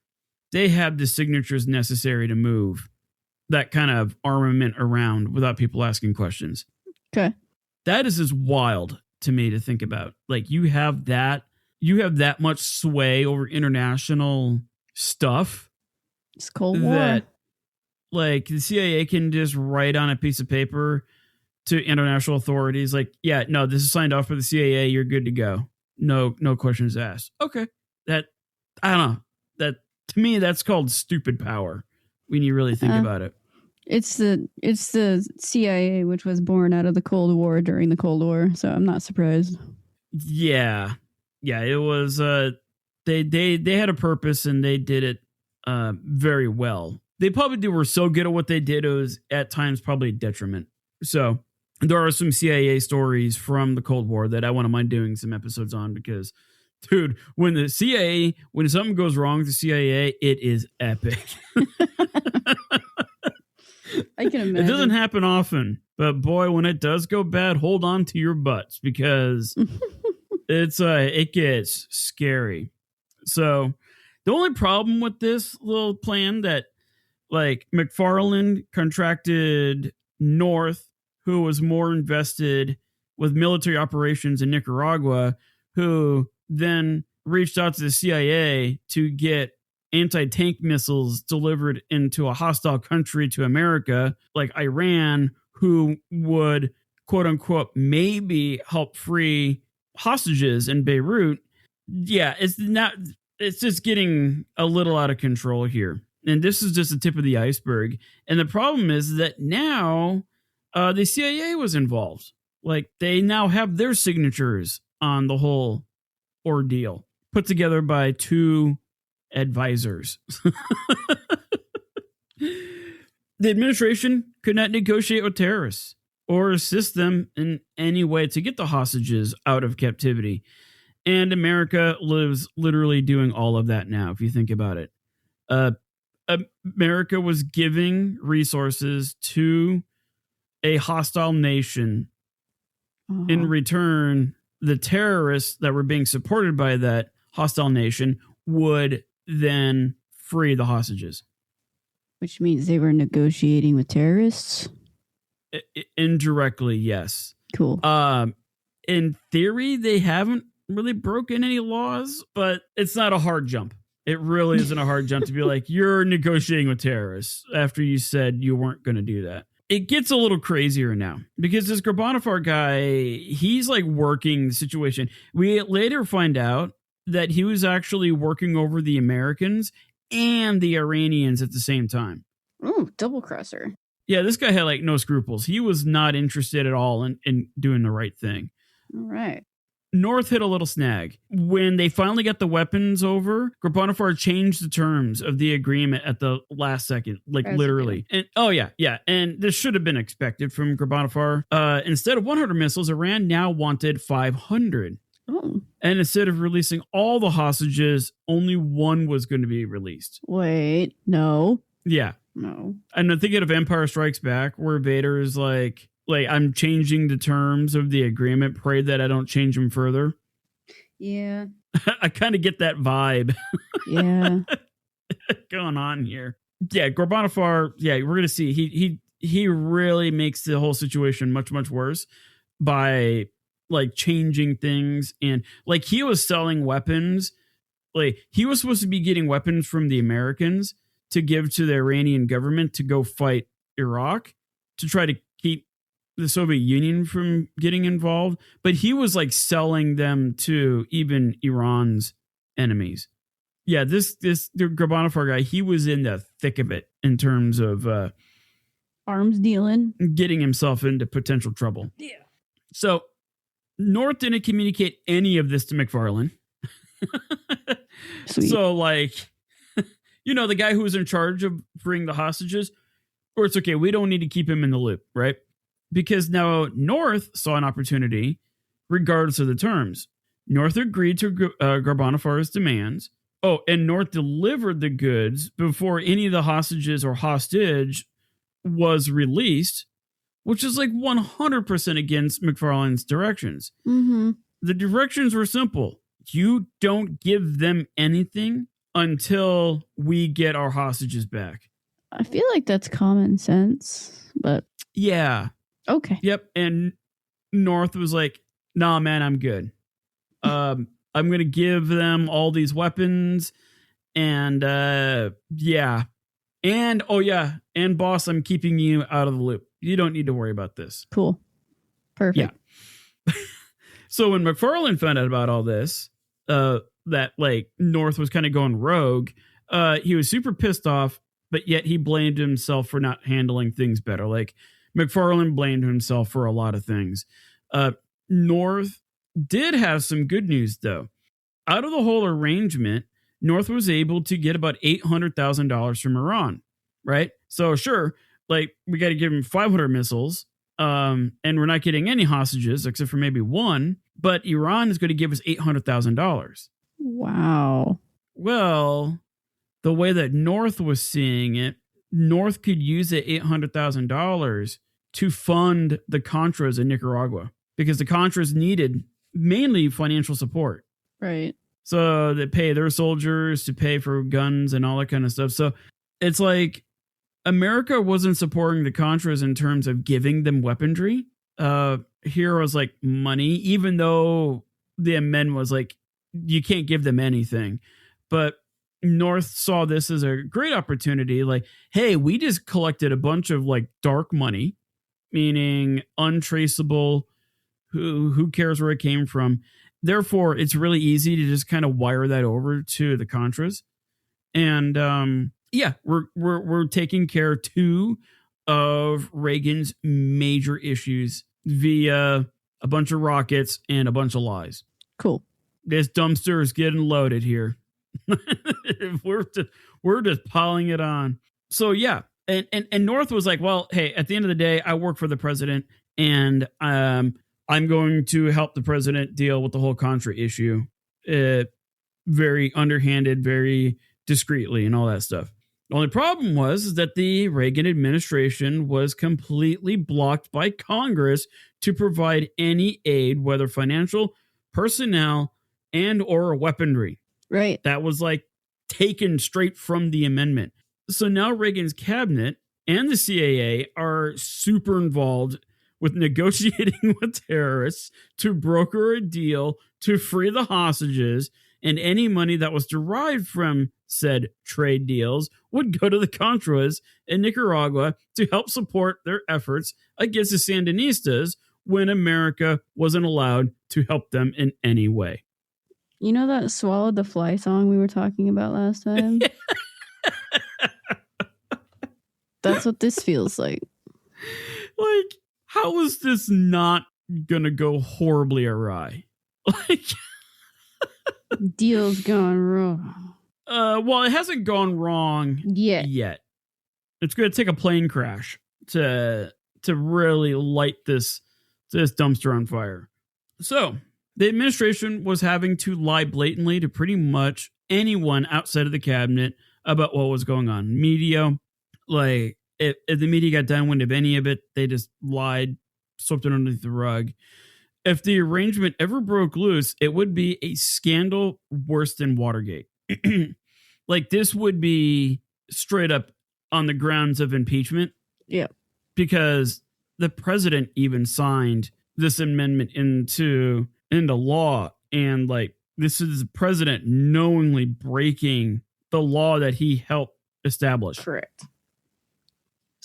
the signatures necessary to move that kind of armament around without people asking questions. Okay. That is just wild to me to think about. Like, you have that much sway over international stuff. It's Cold War. That, like, the CIA can just write on a piece of paper to international authorities, like, yeah, no, this is signed off by the CIA, you're good to go. No questions asked. Okay. I don't know. That, to me, that's called stupid power when you really think about it. It's the CIA, which was born out of the Cold War during the Cold War, so I'm not surprised. Yeah. Yeah, it was they had a purpose, and they did it very well. They probably were so good at what they did, it was at times probably a detriment. So there are some CIA stories from the Cold War that I wouldn't mind doing some episodes on, because, dude, when something goes wrong with the CIA, it is epic. I can imagine. It doesn't happen often, but boy, when it does go bad, hold on to your butts, because it gets scary. So the only problem with this little plan that, like, MacFarlane contracted North, who was more invested with military operations in Nicaragua, who then reached out to the CIA to get anti-tank missiles delivered into a hostile country to America, like Iran, who would quote unquote, maybe help free hostages in Beirut. Yeah, it's just getting a little out of control here. And this is just the tip of the iceberg. And the problem is that now the CIA was involved. Like, they now have their signatures on the whole ordeal, put together by two advisors. The administration could not negotiate with terrorists or assist them in any way to get the hostages out of captivity. And America lives literally doing all of that now, if you think about it. America was giving resources to a hostile nation. In return, the terrorists that were being supported by that hostile nation would then free the hostages. Which means they were negotiating with terrorists? Indirectly, yes. Cool. In theory, they haven't really broken any laws, but it's not a hard jump. It really isn't a hard jump to be like, you're negotiating with terrorists after you said you weren't going to do that. It gets a little crazier now because this Ghorbanifar guy, he's like working the situation. We later find out that he was actually working over the Americans and the Iranians at the same time. Ooh, double crosser. Yeah, this guy had like no scruples. He was not interested at all in doing the right thing. All right. North hit a little snag. When they finally got the weapons over, Ghorbanifar changed the terms of the agreement at the last second, like literally. And and this should have been expected from Ghorbanifar. Instead of 100 missiles, Iran now wanted 500. Oh. And instead of releasing all the hostages, only one was going to be released. Wait, no. Yeah. No. And I'm thinking of Empire Strikes Back, where Vader is like, I'm changing the terms of the agreement. Pray that I don't change them further. Yeah. I kind of get that vibe. Yeah. Going on here. Yeah, Ghorbanifar, we're going to see. He really makes the whole situation much, much worse by like changing things. And like he was selling weapons. Like he was supposed to be getting weapons from the Americans to give to the Iranian government to go fight Iraq to try to keep the Soviet Union from getting involved, but he was like selling them to even Iran's enemies. Yeah, the Ghorbanifar guy, he was in the thick of it in terms of arms dealing, getting himself into potential trouble. Yeah. So North didn't communicate any of this to MacFarlane. Sweet. So like, the guy who was in charge of freeing the hostages, or it's okay, we don't need to keep him in the loop, right? Because now North saw an opportunity, regardless of the terms. North agreed to Ghorbanifar demands. Oh, and North delivered the goods before any of the hostages or hostage was released, which is like 100% against MacFarlane's directions. Mm-hmm. The directions were simple. You don't give them anything until we get our hostages back. I feel like that's common sense, but... Yeah. Okay. Yep. And North was like, nah, man, I'm good. I'm going to give them all these weapons. And yeah. And and boss, I'm keeping you out of the loop. You don't need to worry about this. Cool. Perfect. Yeah. So when MacFarlane found out about all this, that like North was kind of going rogue, he was super pissed off, but yet he blamed himself for not handling things better. Like, MacFarlane blamed himself for a lot of things. North did have some good news, though. Out of the whole arrangement, North was able to get about $800,000 from Iran, right? So sure, like we got to give him 500 missiles, and we're not getting any hostages except for maybe one, but Iran is going to give us $800,000. Wow. Well, the way that North was seeing it, North could use the $800,000 to fund the Contras in Nicaragua because the Contras needed mainly financial support. Right. So they pay their soldiers to pay for guns and all that kind of stuff. So it's like America wasn't supporting the Contras in terms of giving them weaponry. Here was like money, even though the amendment was like, you can't give them anything. But North saw this as a great opportunity. Like, hey, we just collected a bunch of like dark money meaning untraceable. Who cares where it came from? Therefore, it's really easy to just kind of wire that over to the Contras. And we're taking care too of Reagan's major issues via a bunch of rockets and a bunch of lies. Cool. This dumpster is getting loaded here. we're just piling it on. So yeah, and North was like, well, hey, at the end of the day, I work for the president, and I'm going to help the president deal with the whole Contra issue, very underhanded, very discreetly, and all that stuff. The only problem was that the Reagan administration was completely blocked by Congress to provide any aid, whether financial, personnel, and or weaponry. Right. That was like taken straight from the amendment. So now Reagan's cabinet and the CAA are super involved with negotiating with terrorists to broker a deal to free the hostages, and any money that was derived from said trade deals would go to the Contras in Nicaragua to help support their efforts against the Sandinistas when America wasn't allowed to help them in any way. You know that Swallowed the Fly song we were talking about last time? That's what this feels like. Like, how is this not gonna go horribly awry? Like, deal's gone wrong. Well, it hasn't gone wrong yet. It's gonna take a plane crash to really light this dumpster on fire. So the administration was having to lie blatantly to pretty much anyone outside of the cabinet about what was going on. Media, like, if the media got downwind of any of it, they just lied, swept it underneath the rug. If the arrangement ever broke loose, it would be a scandal worse than Watergate. Like, this would be straight up on the grounds of impeachment. Yeah. Because the president even signed this amendment into law. And, like, this is the president knowingly breaking the law that he helped establish. Correct.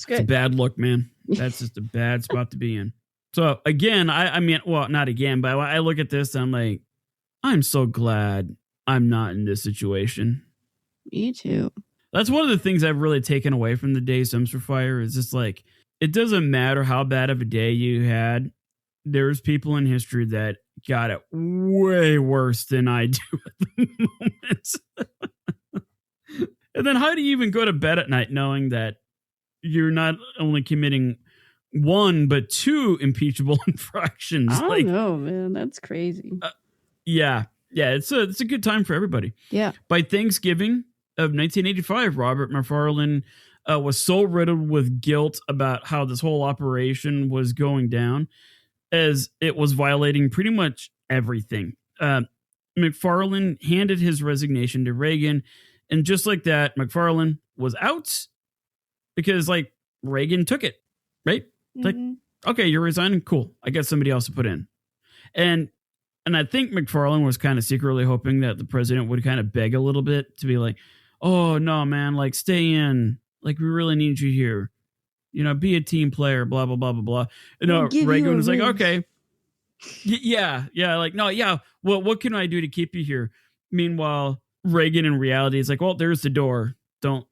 It's a bad look, man. That's just a bad spot to be in. So again, I mean, well, not again, but I look at this and I'm like, I'm so glad I'm not in this situation. Me too. That's one of the things I've really taken away from the Days Dumpster Fire is just like, it doesn't matter how bad of a day you had. There's people in history that got it way worse than I do at the moment. And then how do you even go to bed at night knowing that you're not only committing one, but two impeachable infractions? I don't know, man. That's crazy. Yeah. It's a good time for everybody. Yeah. By Thanksgiving of 1985, Robert MacFarlane was so riddled with guilt about how this whole operation was going down, as it was violating pretty much everything. MacFarlane handed his resignation to Reagan, and just like that, MacFarlane was out because, like, Reagan took it, right? Mm-hmm. Like, okay, you're resigning? Cool. I got somebody else to put in. And I think MacFarlane was kind of secretly hoping that the president would kind of beg a little bit to be like, oh, no, man, like, stay in. Like, we really need you here. You know, be a team player, blah, blah, blah, blah, blah. You know, Reagan was like, okay. Yeah. Like, no, yeah. Well, what can I do to keep you here? Meanwhile, Reagan in reality is like, well, there's the door. Don't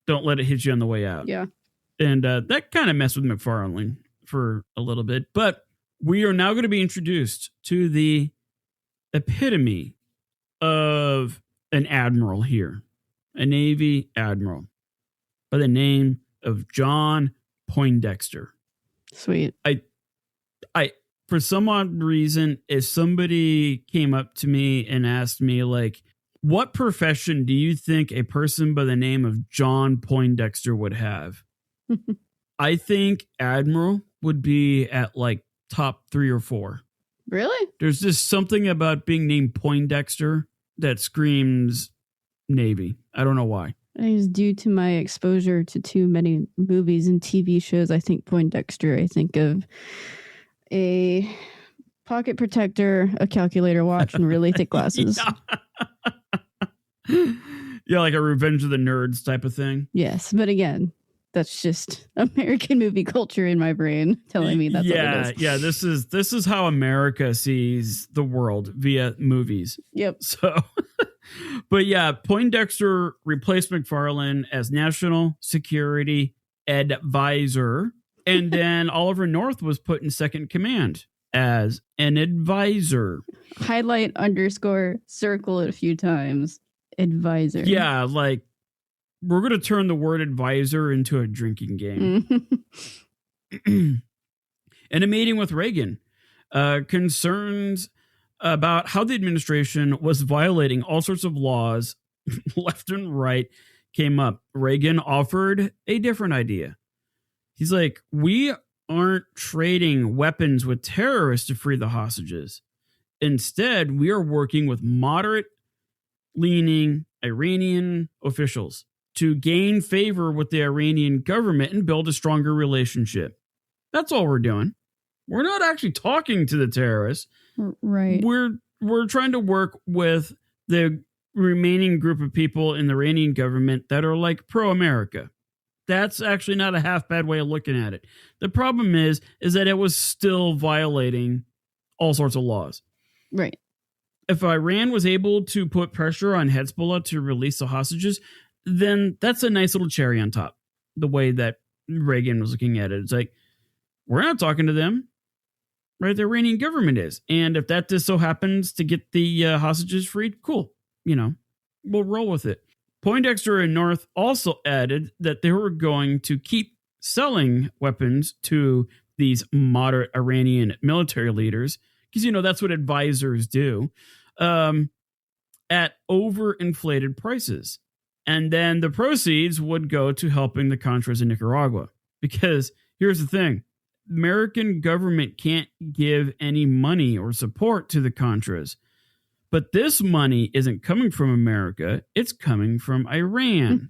let it hit you on the way out. Yeah. And that kind of messed with MacFarlane for a little bit. But we are now going to be introduced to the epitome of an admiral here, a Navy admiral by the name of John Poindexter. Sweet. I for some odd reason, if somebody came up to me and asked me, like, what profession do you think a person by the name of John Poindexter would have? I think admiral would be at like top 3 or 4. Really? There's just something about being named Poindexter that screams Navy. I don't know why. I think it's due to my exposure to too many movies and TV shows. I think Poindexter. I think of a pocket protector, a calculator watch, and really thick glasses. Yeah, like a Revenge of the Nerds type of thing. Yes, but again, that's just American movie culture in my brain telling me that's what it is. Yeah, this is how America sees the world via movies. Yep. So, but yeah, Poindexter replaced MacFarlane as National Security Advisor, and then Oliver North was put in second command as an advisor. Highlight _ circle it a few times. Advisor. Yeah, like we're going to turn the word advisor into a drinking game. In a meeting with Reagan, concerns about how the administration was violating all sorts of laws left and right came up. Reagan offered a different idea. He's like, we aren't trading weapons with terrorists to free the hostages. Instead, we are working with moderate-leaning Iranian officials to gain favor with the Iranian government and build a stronger relationship. That's all we're doing. We're not actually talking to the terrorists. Right. We're trying to work with the remaining group of people in the Iranian government that are like pro-America. That's actually not a half bad way of looking at it. The problem is that it was still violating all sorts of laws. Right. If Iran was able to put pressure on Hezbollah to release the hostages, then that's a nice little cherry on top. The way that Reagan was looking at it. It's like, we're not talking to them. Right? The Iranian government is. And if that just so happens to get the hostages freed, cool. We'll roll with it. Poindexter and North also added that they were going to keep selling weapons to these moderate Iranian military leaders, because, that's what advisors do, at overinflated prices. And then the proceeds would go to helping the Contras in Nicaragua. Because here's the thing. American government can't give any money or support to the Contras. But this money isn't coming from America. It's coming from Iran.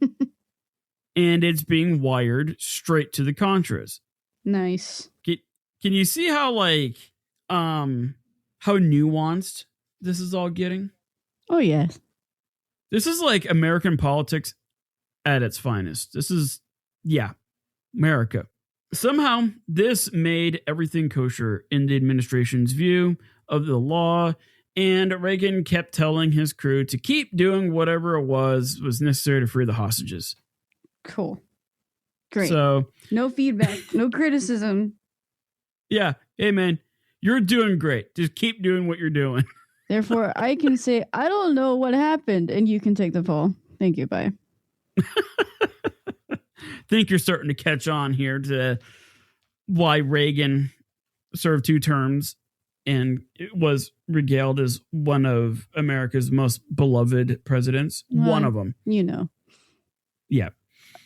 And it's being wired straight to the Contras. Nice. Can you see how nuanced this is all getting? Oh, yes. This is like American politics at its finest. This is, America. Somehow, this made everything kosher in the administration's view of the law. And Reagan kept telling his crew to keep doing whatever it was necessary to free the hostages. Cool. Great. So, no feedback, no criticism. Yeah. Hey, man, you're doing great. Just keep doing what you're doing. Therefore, I can say, I don't know what happened, and you can take the fall. Thank you. Bye. Think you're starting to catch on here to why Reagan served 2 terms and was regaled as one of America's most beloved presidents. Well, one of them. Yeah.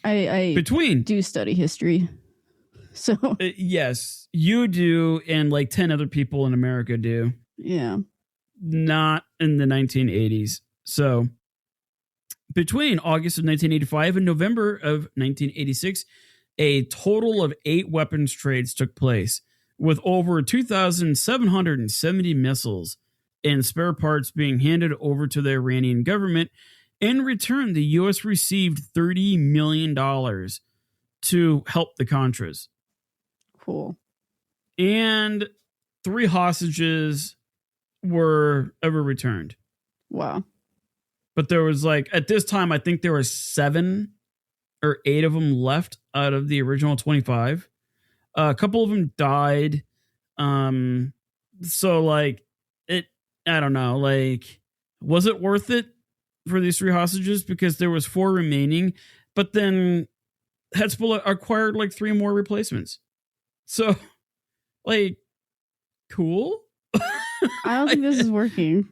I do study history. So. Yes, you do. And like 10 other people in America do. Yeah. Not in the 1980s. So between August of 1985 and November of 1986, a total of 8 weapons trades took place, with over 2,770 missiles and spare parts being handed over to the Iranian government. In return, the U.S. received $30 million to help the Contras. Cool. And 3 hostages were ever returned. Wow. But there was at this time, I think there were 7 or 8 of them left out of the original 25. A couple of them died. So I don't know, was it worth it for these 3 hostages? Because there was 4 remaining, but then Hezbollah acquired 3 more replacements. So cool. I don't think this is working.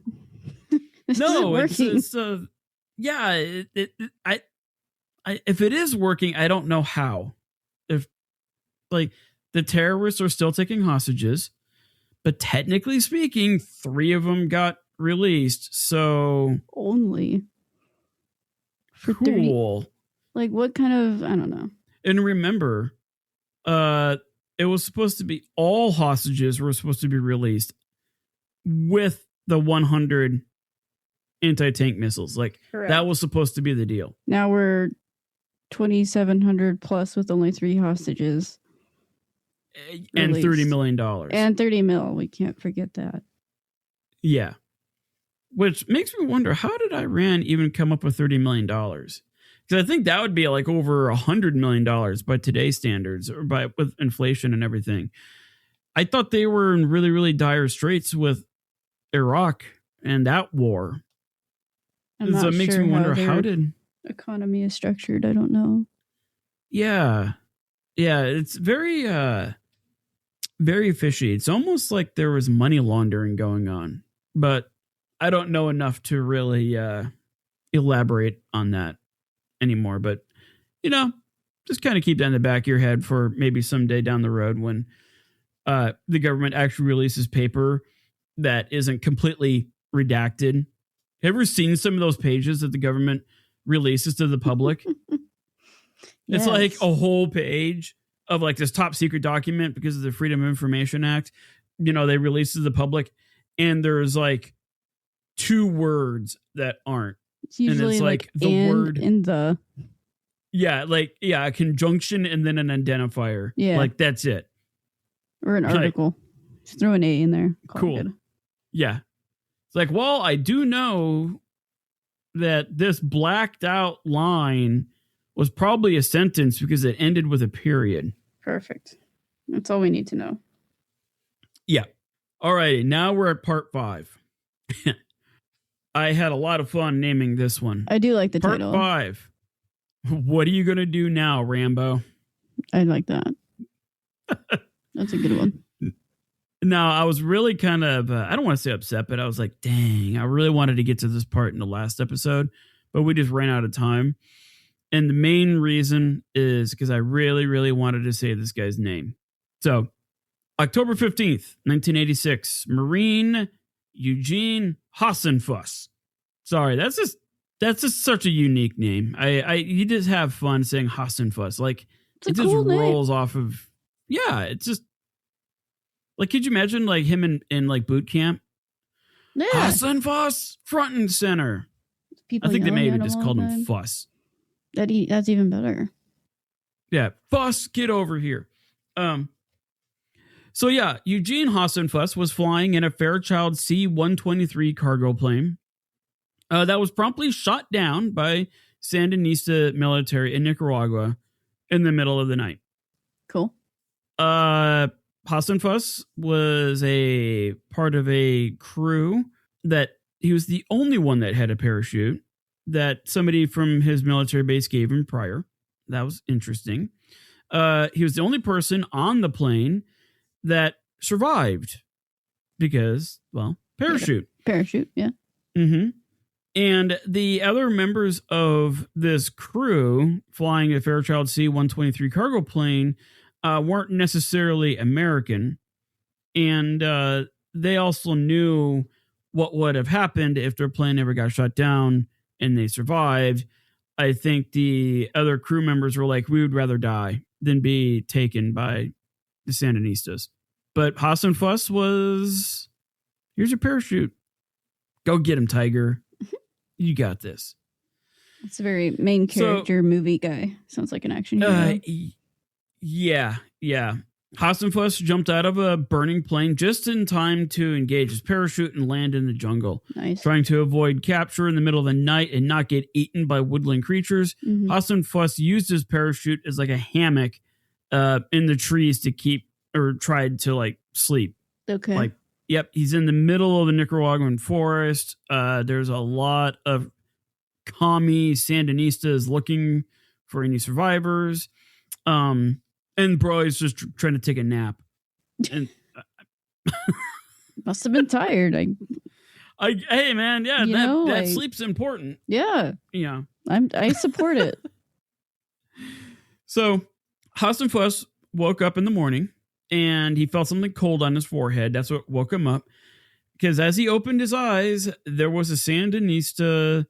No, it's if it is working, I don't know how. If the terrorists are still taking hostages, but technically speaking, 3 of them got released. So only for cool. 30, what kind of, I don't know. And remember, it was supposed to be all hostages were supposed to be released with the 100 anti-tank missiles. Correct. That was supposed to be the deal. Now we're 2,700 plus with only 3 hostages. And released. $30 million. And 30 mil. We can't forget that. Yeah. Which makes me wonder, how did Iran even come up with $30 million? Because I think that would be like over $100 million by today's standards, or with inflation and everything. I thought they were in really, really dire straits with Iraq and that war. So it makes me wonder, how did economy is structured? I don't know. Yeah. Yeah, it's very very fishy. It's almost like there was money laundering going on, but I don't know enough to really elaborate on that anymore. But, just kind of keep that in the back of your head for maybe someday down the road when the government actually releases paper that isn't completely redacted. Have you ever seen some of those pages that the government releases to the public? Yes. It's like a whole page of like this top secret document because of the Freedom of Information Act. They release to the public, and there's like 2 words that aren't. It's usually and it's like the and word in the. Yeah, a conjunction and then an identifier. Yeah. Like that's it. Or an article. Just throw an A in there. Cool. Yeah. It's like, well, I do know that this blacked out line was probably a sentence because it ended with a period. Perfect. That's all we need to know. Yeah. All righty. Now we're at part 5. I had a lot of fun naming this one. I do like the part title. 5. What are you going to do now, Rambo? I like that. That's a good one. Now, I was really kind of, I don't want to say upset, but I was like, dang, I really wanted to get to this part in the last episode, but we just ran out of time. And the main reason is because I really, really wanted to say this guy's name. So, October 15th, 1986, Marine Eugene Hasenfuss. Sorry, that's just such a unique name. You just have fun saying Hasenfuss. Like, it just cool rolls name. off of, yeah, it's just, like, could you imagine like him in like boot camp? Yeah. Hasenfuss, front and center. People I think they maybe yelling at just all called the him time. Fuss. That's even better. Yeah, Fuss, get over here. So yeah, Eugene Hasenfuss was flying in a Fairchild C-123 cargo plane that was promptly shot down by Sandinista military in Nicaragua in the middle of the night. Cool. Hasenfuss was a part of a crew that he was the only one that had a parachute that somebody from his military base gave him prior. That was interesting. He was the only person on the plane that survived because, well, parachute. Parachute, yeah. Mm-hmm. And the other members of this crew flying a Fairchild C-123 cargo plane weren't necessarily American. And they also knew what would have happened if their plane ever got shut down and they survived. I think the other crew members were like, we would rather die than be taken by the Sandinistas. But Hasenfuss was, here's your parachute. Go get him, Tiger. You got this. It's a very main character movie guy. Sounds like an action hero. Yeah. Hasenfuss jumped out of a burning plane just in time to engage his parachute and land in the jungle. Nice. Trying to avoid capture in the middle of the night and not get eaten by woodland creatures, Hasenfuss used his parachute as like a hammock in the trees to keep, or tried to like sleep. Okay. Like, yep, he's in the middle of the Nicaraguan forest. There's a lot of commie Sandinistas looking for any survivors. And bro, he's just trying to take a nap. And must have been tired. Hey man, yeah, that sleep's important. Yeah. Yeah. I support it. So Hasenfuss woke up in the morning and he felt something cold on his forehead. That's what woke him up. Because as he opened his eyes, there was a Sandinista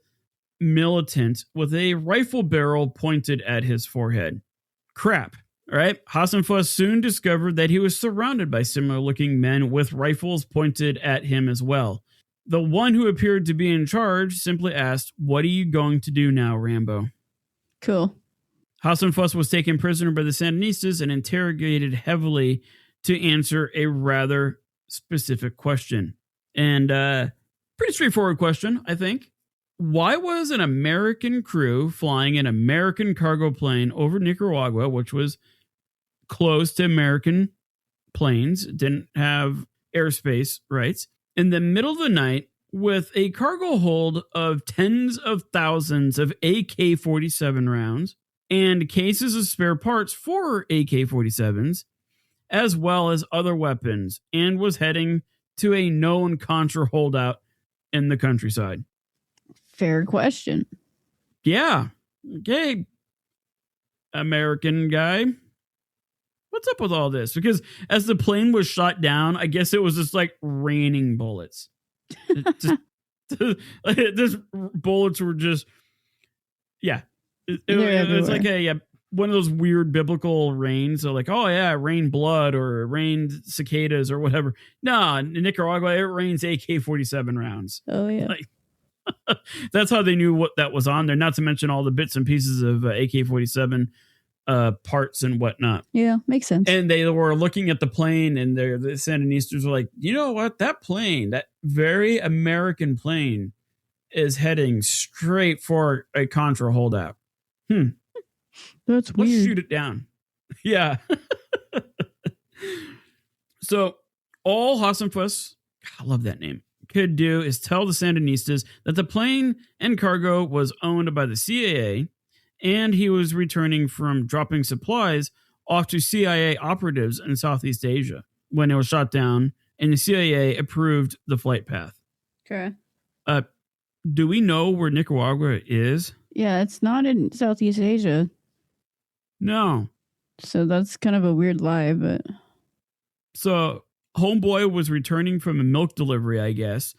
militant with a rifle barrel pointed at his forehead. Crap. All right. Hasenfuss soon discovered that he was surrounded by similar looking men with rifles pointed at him as well. The one who appeared to be in charge simply asked, "What are you going to do now, Rambo?" Cool. Hassan Fuss was taken prisoner by the Sandinistas and interrogated heavily to answer a rather specific question. And pretty straightforward question, I think. Why was an American crew flying an American cargo plane over Nicaragua, which was close to American planes, didn't have airspace rights, in the middle of the night with a cargo hold of tens of thousands of AK-47 rounds and cases of spare parts for AK-47s, as well as other weapons, and was heading to a known Contra holdout in the countryside? Fair question. Yeah. Okay, American guy. What's up with all this? Because as the plane was shot down, I guess it was just like raining bullets. Just bullets were just, yeah. It's like one of those weird biblical rains. So like, oh yeah, it rained blood or it rained cicadas or whatever. No, in Nicaragua, it rains AK-47 rounds. Oh yeah. Like, that's how they knew what that was on there. Not to mention all the bits and pieces of AK-47 parts and whatnot. Yeah, makes sense. And they were looking at the plane, and the Sandinistas were like, you know what? That plane, that very American plane, is heading straight for a Contra holdout. That's weird. Let's shoot it down. Yeah. So all Hassan Fuss, I love that name, could do is tell the Sandinistas that the plane and cargo was owned by the CIA, and he was returning from dropping supplies off to CIA operatives in Southeast Asia when it was shot down, and the CIA approved the flight path. Okay. Do we know where Nicaragua is? Yeah, it's not in Southeast Asia. No. So that's kind of a weird lie, but... So homeboy was returning from a milk delivery, I guess,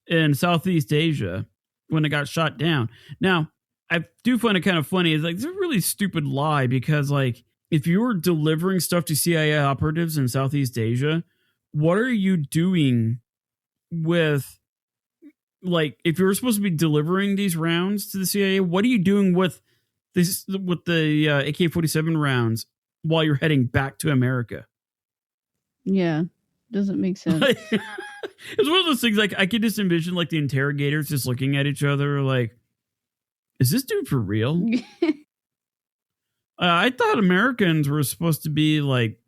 in Southeast Asia when it got shot down. Now, I do find it kind of funny. It's like, it's a really stupid lie because, like, if you were delivering stuff to CIA operatives in Southeast Asia, what are you doing with, like, if you were supposed to be delivering these rounds to the CIA, what are you doing with this, with the AK-47 rounds while you're heading back to America? Yeah, doesn't make sense. It's one of those things, like, I could just envision, like, the interrogators just looking at each other like, is this dude for real? I thought Americans were supposed to be, like,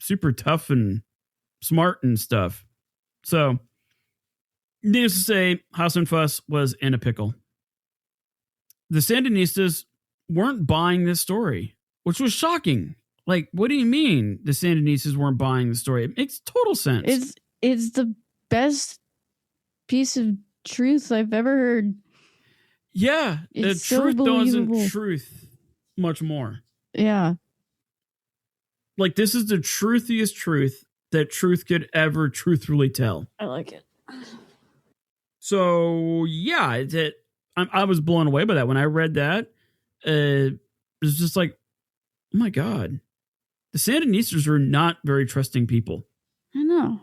super tough and smart and stuff. So, needless to say, Hassan Fuss was in a pickle. The Sandinistas weren't buying this story, which was shocking. Like, what do you mean the Sandinistas weren't buying the story? It makes total sense. It's the best piece of truth I've ever heard. Yeah, it's the so truth believable. doesn't truth much more. Yeah. Like, this is the truthiest truth that truth could ever truthfully tell. I like it. So, yeah, I was blown away by that. When I read that, it was just like, oh my God. The Sandinistas are not very trusting people. I know.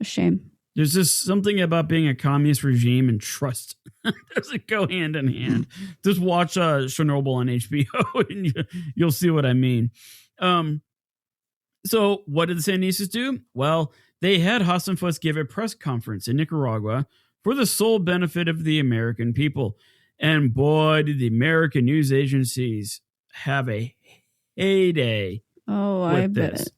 A shame. There's just something about being a communist regime and trust. Doesn't go hand in hand. Just watch Chernobyl on HBO and you'll see what I mean. So what did the Sandinistas do? Well, they had Hassan Fuss give a press conference in Nicaragua for the sole benefit of the American people. And boy, did the American news agencies have a heyday. Oh, I bet.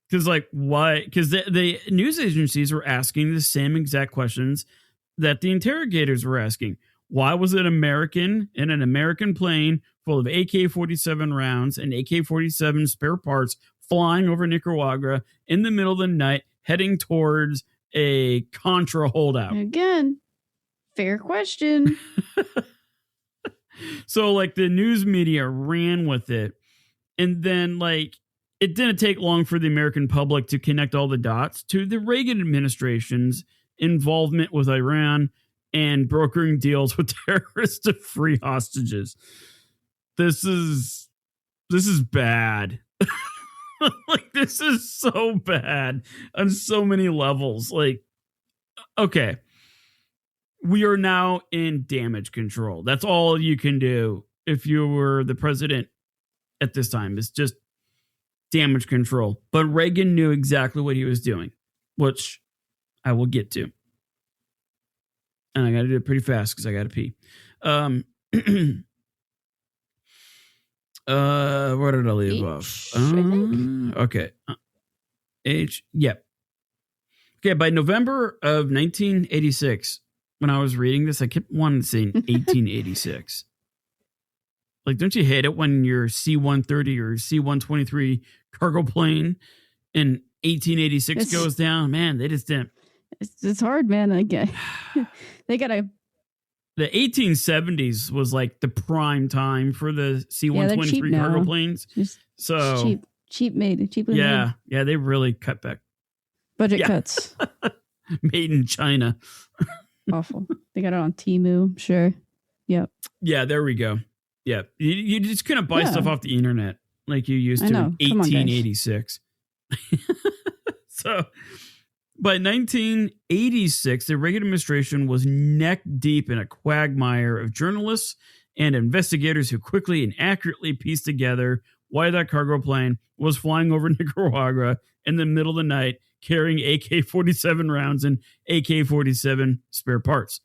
Because, like, why? Because the news agencies were asking the same exact questions that the interrogators were asking. Why was it American in an American plane full of AK-47 rounds and AK-47 spare parts flying over Nicaragua in the middle of the night, heading towards a Contra holdout? Again, fair question. So, like, the news media ran with it. And then, like, it didn't take long for the American public to connect all the dots to the Reagan administration's involvement with Iran and brokering deals with terrorists to free hostages. This is bad. Like, this is so bad on so many levels. Like, okay, we are now in damage control. That's all you can do if you were the president at this time. It's just damage control. But Reagan knew exactly what he was doing, which I will get to. And I got to do it pretty fast because I got to pee. Where did I leave off? Okay. H. Yep. Okay. By November of 1986, when I was reading this, I kept wanting to say 1886. Like, don't you hate it when your C-130 or C-123 cargo plane in 1886 goes down? Man, they just didn't. It's hard, man. They gotta. The 1870s was like the prime time for the C-123 cargo planes. So cheaply yeah, made. Yeah, they really cut back. Budget cuts. Made in China. Awful. They got it on Temu, sure. Yep. Yeah, there we go. Yeah, you just couldn't buy stuff off the internet like you used to in 1886. So by 1986, the Reagan administration was neck deep in a quagmire of journalists and investigators who quickly and accurately pieced together why that cargo plane was flying over Nicaragua in the middle of the night, carrying AK-47 rounds and AK-47 spare parts.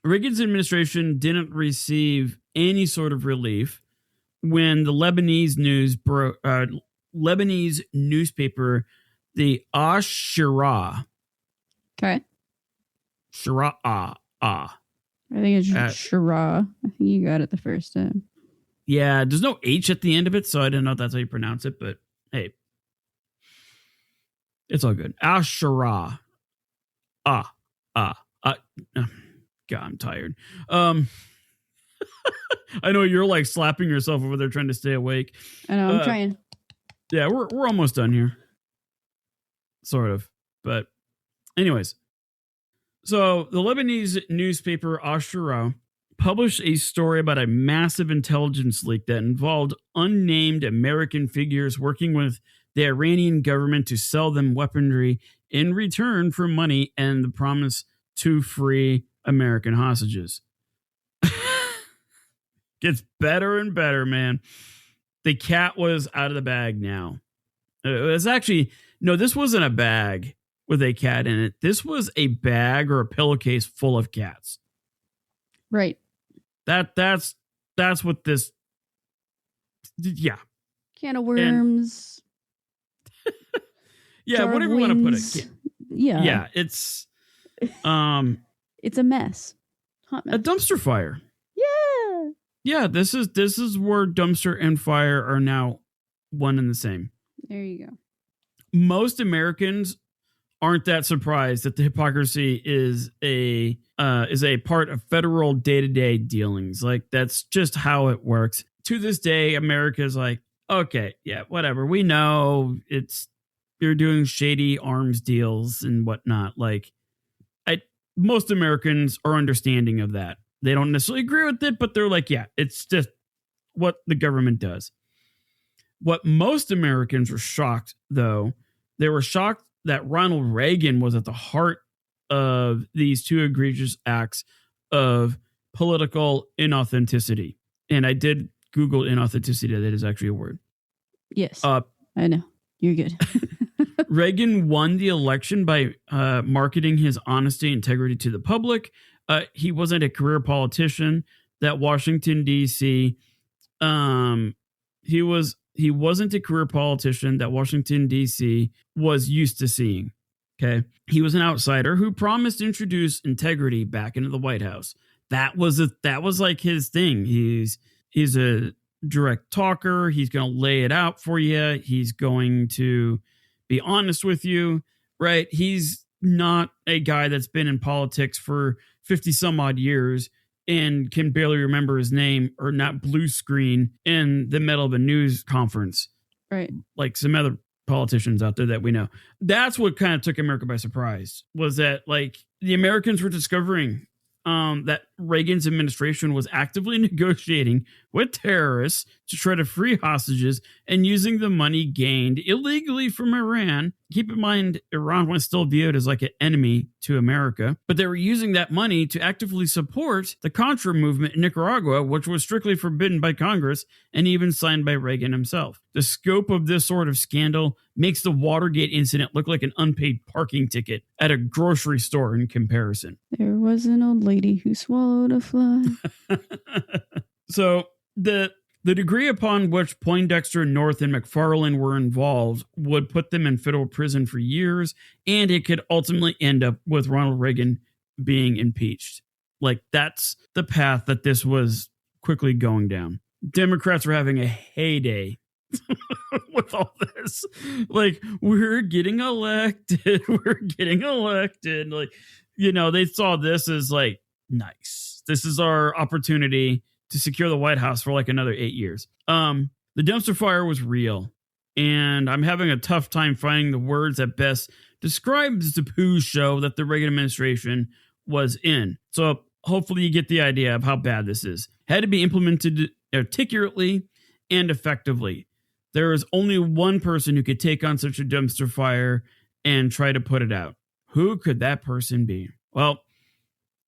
Reagan's administration didn't receive any sort of relief when the Lebanese newspaper, the Ashura. Okay. Shura. I think it's Shura. I think you got it the first time. Yeah, there's no H at the end of it, so I don't know if that's how you pronounce it, but hey. It's all good. Ashura. God, I'm tired. I know you're like slapping yourself over there trying to stay awake. I know, I'm trying. Yeah, we're almost done here. Sort of. But anyways. So the Lebanese newspaper Ashura published a story about a massive intelligence leak that involved unnamed American figures working with the Iranian government to sell them weaponry in return for money and the promise to free American hostages. Gets better and better, man. The cat was out of the bag now. It was actually, no, this wasn't a bag with a cat in it. This was a bag or a pillowcase full of cats. Right. That's what this, yeah. Can of worms. Yeah, whatever you want to put it. Yeah. Yeah, it's it's a mess. Hot mess. A dumpster fire. Yeah. Yeah, this is where dumpster and fire are now one and the same. There you go. Most Americans aren't that surprised that the hypocrisy is a part of federal day-to-day dealings. Like, that's just how it works. To this day, America's like, okay, yeah, whatever. We know you're doing shady arms deals and whatnot. Like, most Americans are understanding of that. They don't necessarily agree with it, but they're like, yeah, it's just what the government does. What most Americans were shocked, though, they were shocked that Ronald Reagan was at the heart of these two egregious acts of political inauthenticity. And I did Google inauthenticity. That is actually a word. Yes. I know. You're good. Reagan won the election by marketing his honesty and integrity to the public. He wasn't a career politician that Washington, D.C. He wasn't a career politician that Washington, D.C. was used to seeing. Okay. He was an outsider who promised to introduce integrity back into the White House. That was like his thing. He's a direct talker. He's going to lay it out for you. He's going to be honest with you, right? He's not a guy that's been in politics for 50 some odd years and can barely remember his name or not blue screen in the middle of a news conference. Right. Like some other politicians out there that we know. That's what kind of took America by surprise, was that like the Americans were discovering that Reagan's administration was actively negotiating with terrorists to try to free hostages and using the money gained illegally from Iran keep in mind, Iran was still viewed as like an enemy to America, but they were using that money to actively support the Contra movement in Nicaragua, which was strictly forbidden by Congress and even signed by Reagan himself. The scope of this sort of scandal makes the Watergate incident look like an unpaid parking ticket at a grocery store in comparison. There was an old lady who swallowed a fly. So the degree upon which Poindexter, North, and MacFarlane were involved would put them in federal prison for years, and it could ultimately end up with Ronald Reagan being impeached. Like, that's the path that this was quickly going down. Democrats were having a heyday with all this. Like, we're getting elected. Like, they saw this as like, nice. This is our opportunity to secure the White House for like another 8 years. The dumpster fire was real, and I'm having a tough time finding the words that best describes the poo show that the Reagan administration was in. So hopefully you get the idea of how bad this is. Had to be implemented articulately and effectively. There is only one person who could take on such a dumpster fire and try to put it out. Who could that person be? Well,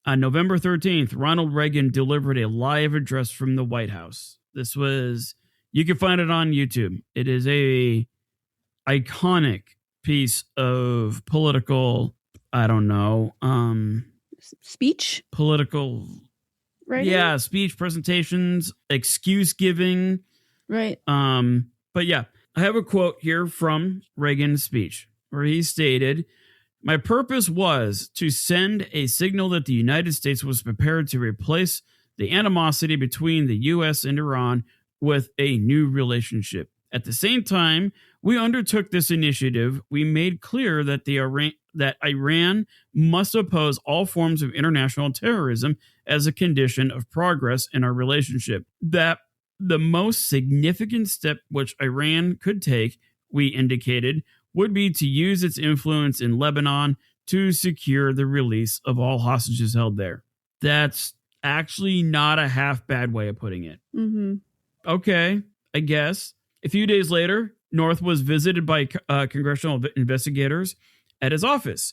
on November 13th, Ronald Reagan delivered a live address from the White House. This was, you can find it on YouTube. It is a iconic piece of political, speech? Political, right? Yeah, speech, presentations, excuse giving. Right. But yeah, I have a quote here from Reagan's speech where he stated, "My purpose was to send a signal that the United States was prepared to replace the animosity between the U.S. and Iran with a new relationship. At the same time, we undertook this initiative. We made clear that Iran must oppose all forms of international terrorism as a condition of progress in our relationship. That the most significant step which Iran could take, we indicated, would be to use its influence in Lebanon to secure the release of all hostages held there." That's actually not a half bad way of putting it. Mm-hmm. Okay, I guess. A few days later, North was visited by congressional investigators at his office.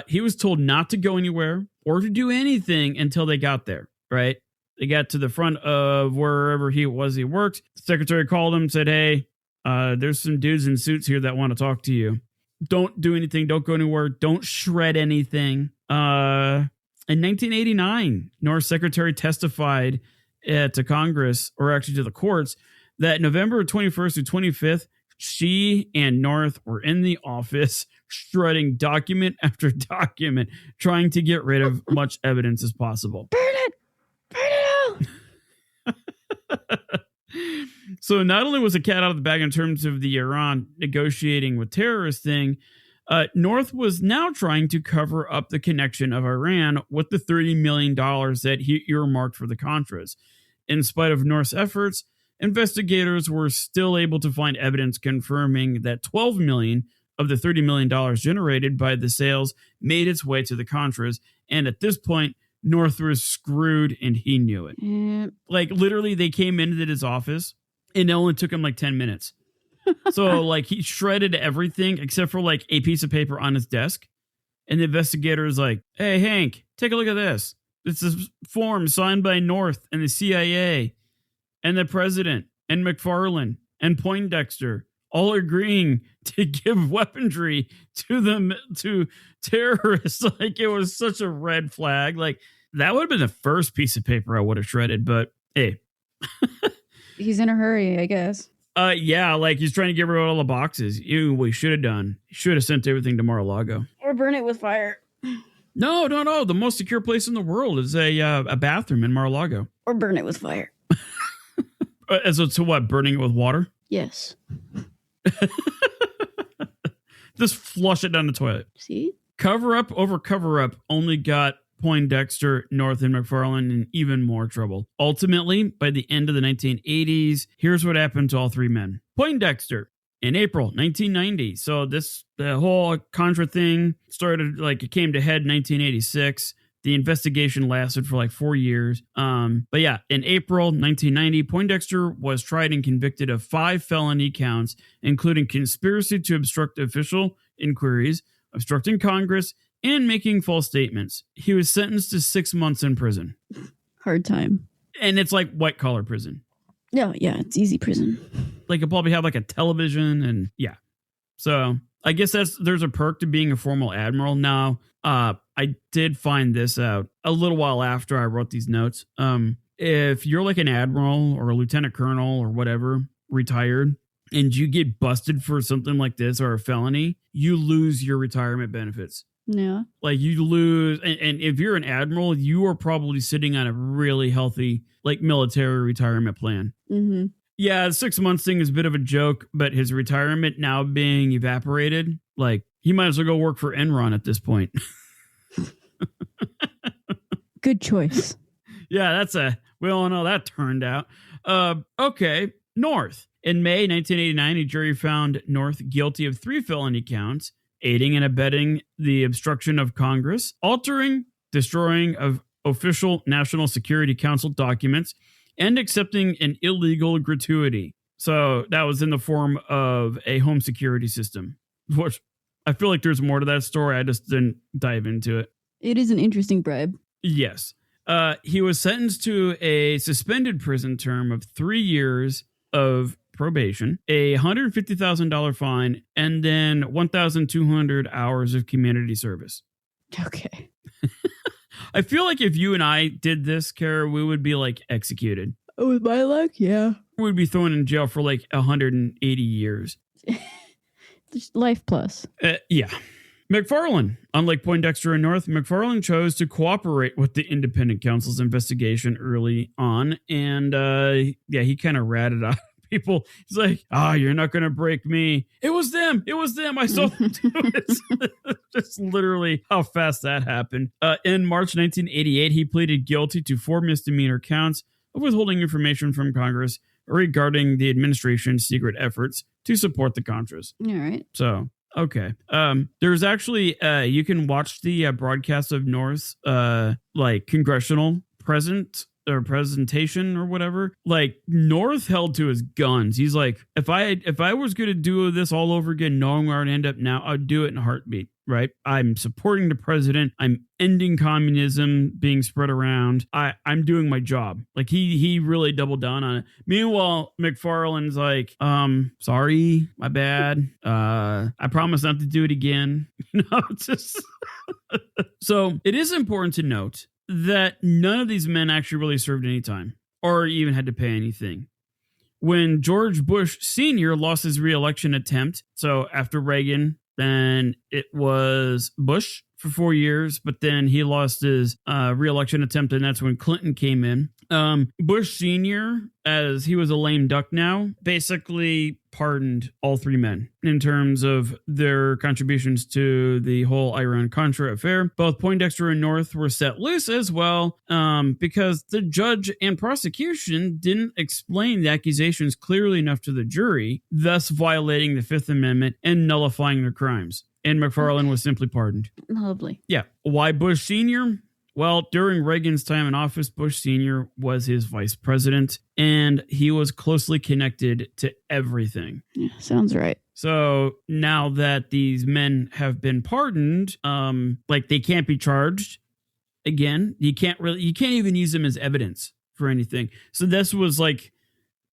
He was told not to go anywhere or to do anything until they got there, right? They got to the front of wherever he worked. The secretary called him, said, "Hey, there's some dudes in suits here that want to talk to you. Don't do anything. Don't go anywhere. Don't shred anything." In 1989, North's secretary testified to Congress, or actually to the courts, that November 21st to 25th, she and North were in the office shredding document after document, trying to get rid of much evidence as possible. Burn it! Burn it out! So not only was the cat out of the bag in terms of the Iran negotiating with terrorists thing, North was now trying to cover up the connection of Iran with the $30 million that he earmarked for the Contras. In spite of North's efforts, investigators were still able to find evidence confirming that $12 million of the $30 million generated by the sales made its way to the Contras. And at this point, North was screwed and he knew it. Like, literally, they came into his office and it only took him like 10 minutes. So, like, he shredded everything except for like a piece of paper on his desk. And the investigator is like, "Hey, Hank, take a look at this. It's a form signed by North and the CIA and the president and MacFarlane and Poindexter, all agreeing to give weaponry to terrorists." Like, it was such a red flag. Like, that would have been the first piece of paper I would have shredded, but hey. He's in a hurry, I guess. Yeah, like he's trying to get rid of all the boxes. We should have done. Should have sent everything to Mar-a-Lago. Or burn it with fire. No. The most secure place in the world is a bathroom in Mar-a-Lago. Or burn it with fire. As to what? Burning it with water? Yes. Just flush it down the toilet. See? Cover up over cover up only got Poindexter, North, and MacFarlane in even more trouble. Ultimately, by the end of the 1980s, here's what happened to all three men. Poindexter, in April 1990. So the whole Contra thing started, like, it came to head in 1986. The investigation lasted for like 4 years. But yeah, in April 1990, Poindexter was tried and convicted of 5 felony counts, including conspiracy to obstruct official inquiries, obstructing Congress, and making false statements. He was sentenced to 6 months in prison. Hard time. And it's like white collar prison. No, yeah, it's easy prison. Like it'll probably have like a television and yeah. So I guess there's a perk to being a formal admiral. Now, I did find this out a little while after I wrote these notes. If you're like an admiral or a lieutenant colonel or whatever, retired, and you get busted for something like this or a felony, you lose your retirement benefits. Yeah. Like you lose. And if you're an admiral, you are probably sitting on a really healthy, like military retirement plan. Mm-hmm. Yeah, the 6 months thing is a bit of a joke, but his retirement now being evaporated, like he might as well go work for Enron at this point. Good choice. Yeah, we all know that turned out. Okay, North. In May 1989, a jury found North guilty of 3 felony counts: aiding and abetting the obstruction of Congress, altering, destroying of official National Security Council documents, and accepting an illegal gratuity. So that was in the form of a home security system, which I feel like there's more to that story. I just didn't dive into it. It is an interesting bribe. Yes. He was sentenced to a suspended prison term of 3 years of probation, a $150,000 fine, and then 1,200 hours of community service. Okay. I feel like if you and I did this, Kara, we would be like executed. Oh, with my luck, yeah. We'd be thrown in jail for like 180 years. Just life plus. Yeah. MacFarlane. Unlike Poindexter and North, MacFarlane chose to cooperate with the independent counsel's investigation early on. And he kind of ratted out people. He's like, you're not going to break me. It was them. I saw them do it. Just literally how fast that happened. In March 1988, he pleaded guilty to 4 misdemeanor counts of withholding information from Congress regarding the administration's secret efforts to support the Contras. All right. So, okay. There's actually, you can watch the broadcast of North's like congressional presentation or whatever. Like North held to his guns. He's like, if I was going to do this all over again, knowing where I'd end up now, I'd do it in a heartbeat. Right? I'm supporting the president. I'm ending communism being spread around. I'm doing my job. Like he really doubled down on it. Meanwhile, MacFarlane's like, sorry, my bad. I promise not to do it again. It's just so it is important to note that none of these men actually really served any time or even had to pay anything. When George Bush Sr. lost his re-election attempt, so after Reagan, then it was Bush for 4 years, but then he lost his re-election attempt, and that's when Clinton came in. Bush Sr., as he was a lame duck now, basically pardoned all 3 men in terms of their contributions to the whole Iran-Contra affair. Both Poindexter and North were set loose as well because the judge and prosecution didn't explain the accusations clearly enough to the jury, thus violating the Fifth Amendment and nullifying their crimes. And MacFarlane was simply pardoned. Lovely. Yeah. Why Bush Sr.? Well, during Reagan's time in office, Bush Sr. was his vice president, and he was closely connected to everything. Yeah, sounds right. So now that these men have been pardoned, like they can't be charged again. You can't even use them as evidence for anything. So this was like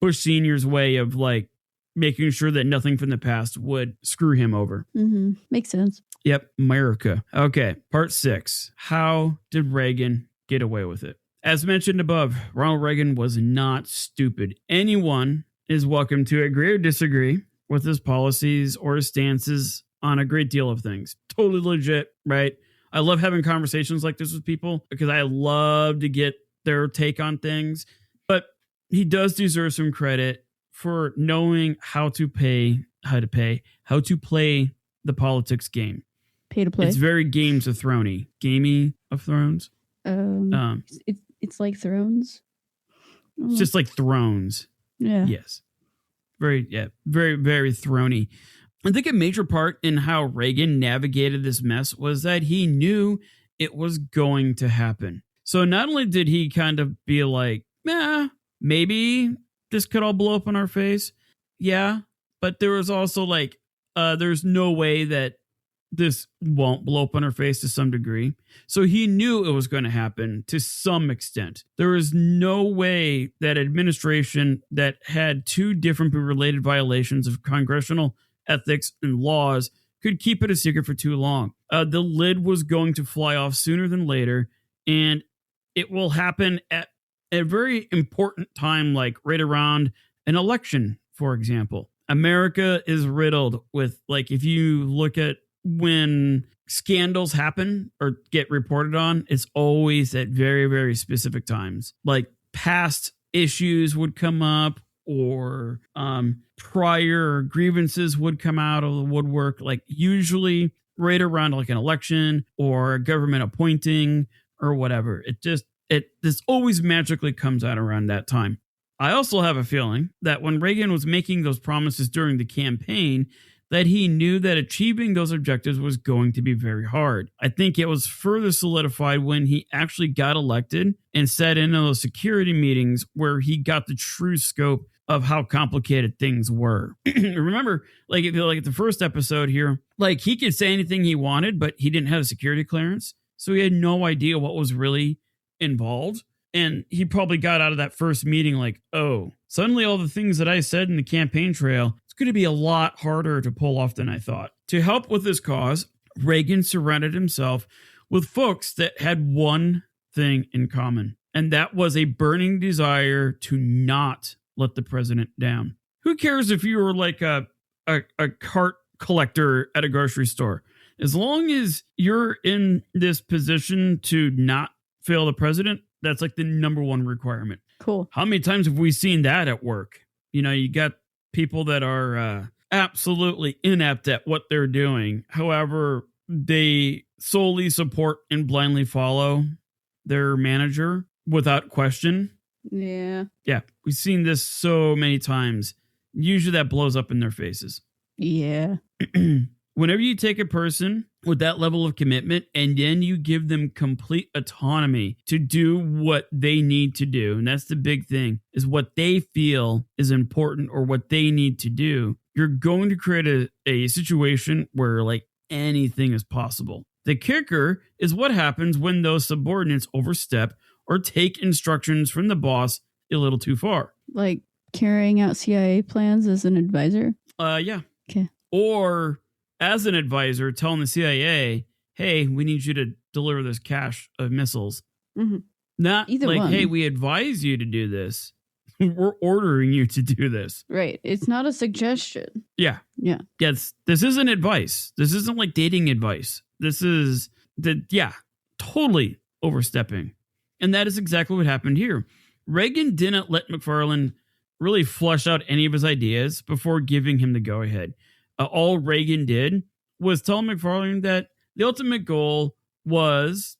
Bush Sr.'s way of like making sure that nothing from the past would screw him over. Mm-hmm. Makes sense. Yep, America. Okay, part 6. How did Reagan get away with it? As mentioned above, Ronald Reagan was not stupid. Anyone is welcome to agree or disagree with his policies or his stances on a great deal of things. Totally legit, right? I love having conversations like this with people because I love to get their take on things. But he does deserve some credit for knowing how to play the politics game. Pay to play. It's very Games of Thrones-y. Gamey of Thrones. It's like Thrones. It's just like Thrones. Yeah. Yes. Very, very Thrones-y. I think a major part in how Reagan navigated this mess was that he knew it was going to happen. So not only did he kind of be like, maybe this could all blow up in our face. Yeah. But there was also like, there's no way that this won't blow up on our face to some degree. So he knew it was going to happen to some extent. There is no way that administration that had two different but related violations of congressional ethics and laws could keep it a secret for too long. The lid was going to fly off sooner than later, and it will happen at a very important time, like right around an election, for example. America is riddled with, like, if you look at when scandals happen or get reported on, it's always at very, very specific times. Like past issues would come up, or prior grievances would come out of the woodwork, like usually right around like an election or a government appointing or whatever. This always magically comes out around that time. I also have a feeling that when Reagan was making those promises during the campaign, that he knew that achieving those objectives was going to be very hard. I think it was further solidified when he actually got elected and sat in those security meetings where he got the true scope of how complicated things were. Remember, like the first episode here, like he could say anything he wanted, but he didn't have a security clearance. So he had no idea what was really involved. And he probably got out of that first meeting like, oh, suddenly all the things that I said in the campaign trail, it's going to be a lot harder to pull off than I thought. To help with this cause, Reagan surrounded himself with folks that had one thing in common, and that was a burning desire to not let the president down. Who cares if you were like a cart collector at a grocery store? As long as you're in this position to not fail the president, that's like the number one requirement. Cool. How many times have we seen that at work? You know, you got people that are absolutely inept at what they're doing. However, they solely support and blindly follow their manager without question. Yeah. Yeah. We've seen this so many times. Usually that blows up in their faces. Yeah. Whenever you take a person with that level of commitment and then you give them complete autonomy to do what they need to do, and that's the big thing, is what they feel is important or what they need to do, you're going to create a situation where like anything is possible. The kicker is what happens when those subordinates overstep or take instructions from the boss a little too far. Like carrying out CIA plans as an advisor? Yeah. Okay. Or as an advisor, telling the CIA, hey, we need you to deliver this cache of missiles. Mm-hmm. Not either like, one. Hey, we advise you to do this. We're ordering you to do this. Right. It's not a suggestion. Yeah. Yeah. Yes. This isn't advice. This isn't like dating advice. This is totally overstepping. And that is exactly what happened here. Reagan didn't let MacFarlane really flush out any of his ideas before giving him the go-ahead. All Reagan did was tell MacFarlane that the ultimate goal was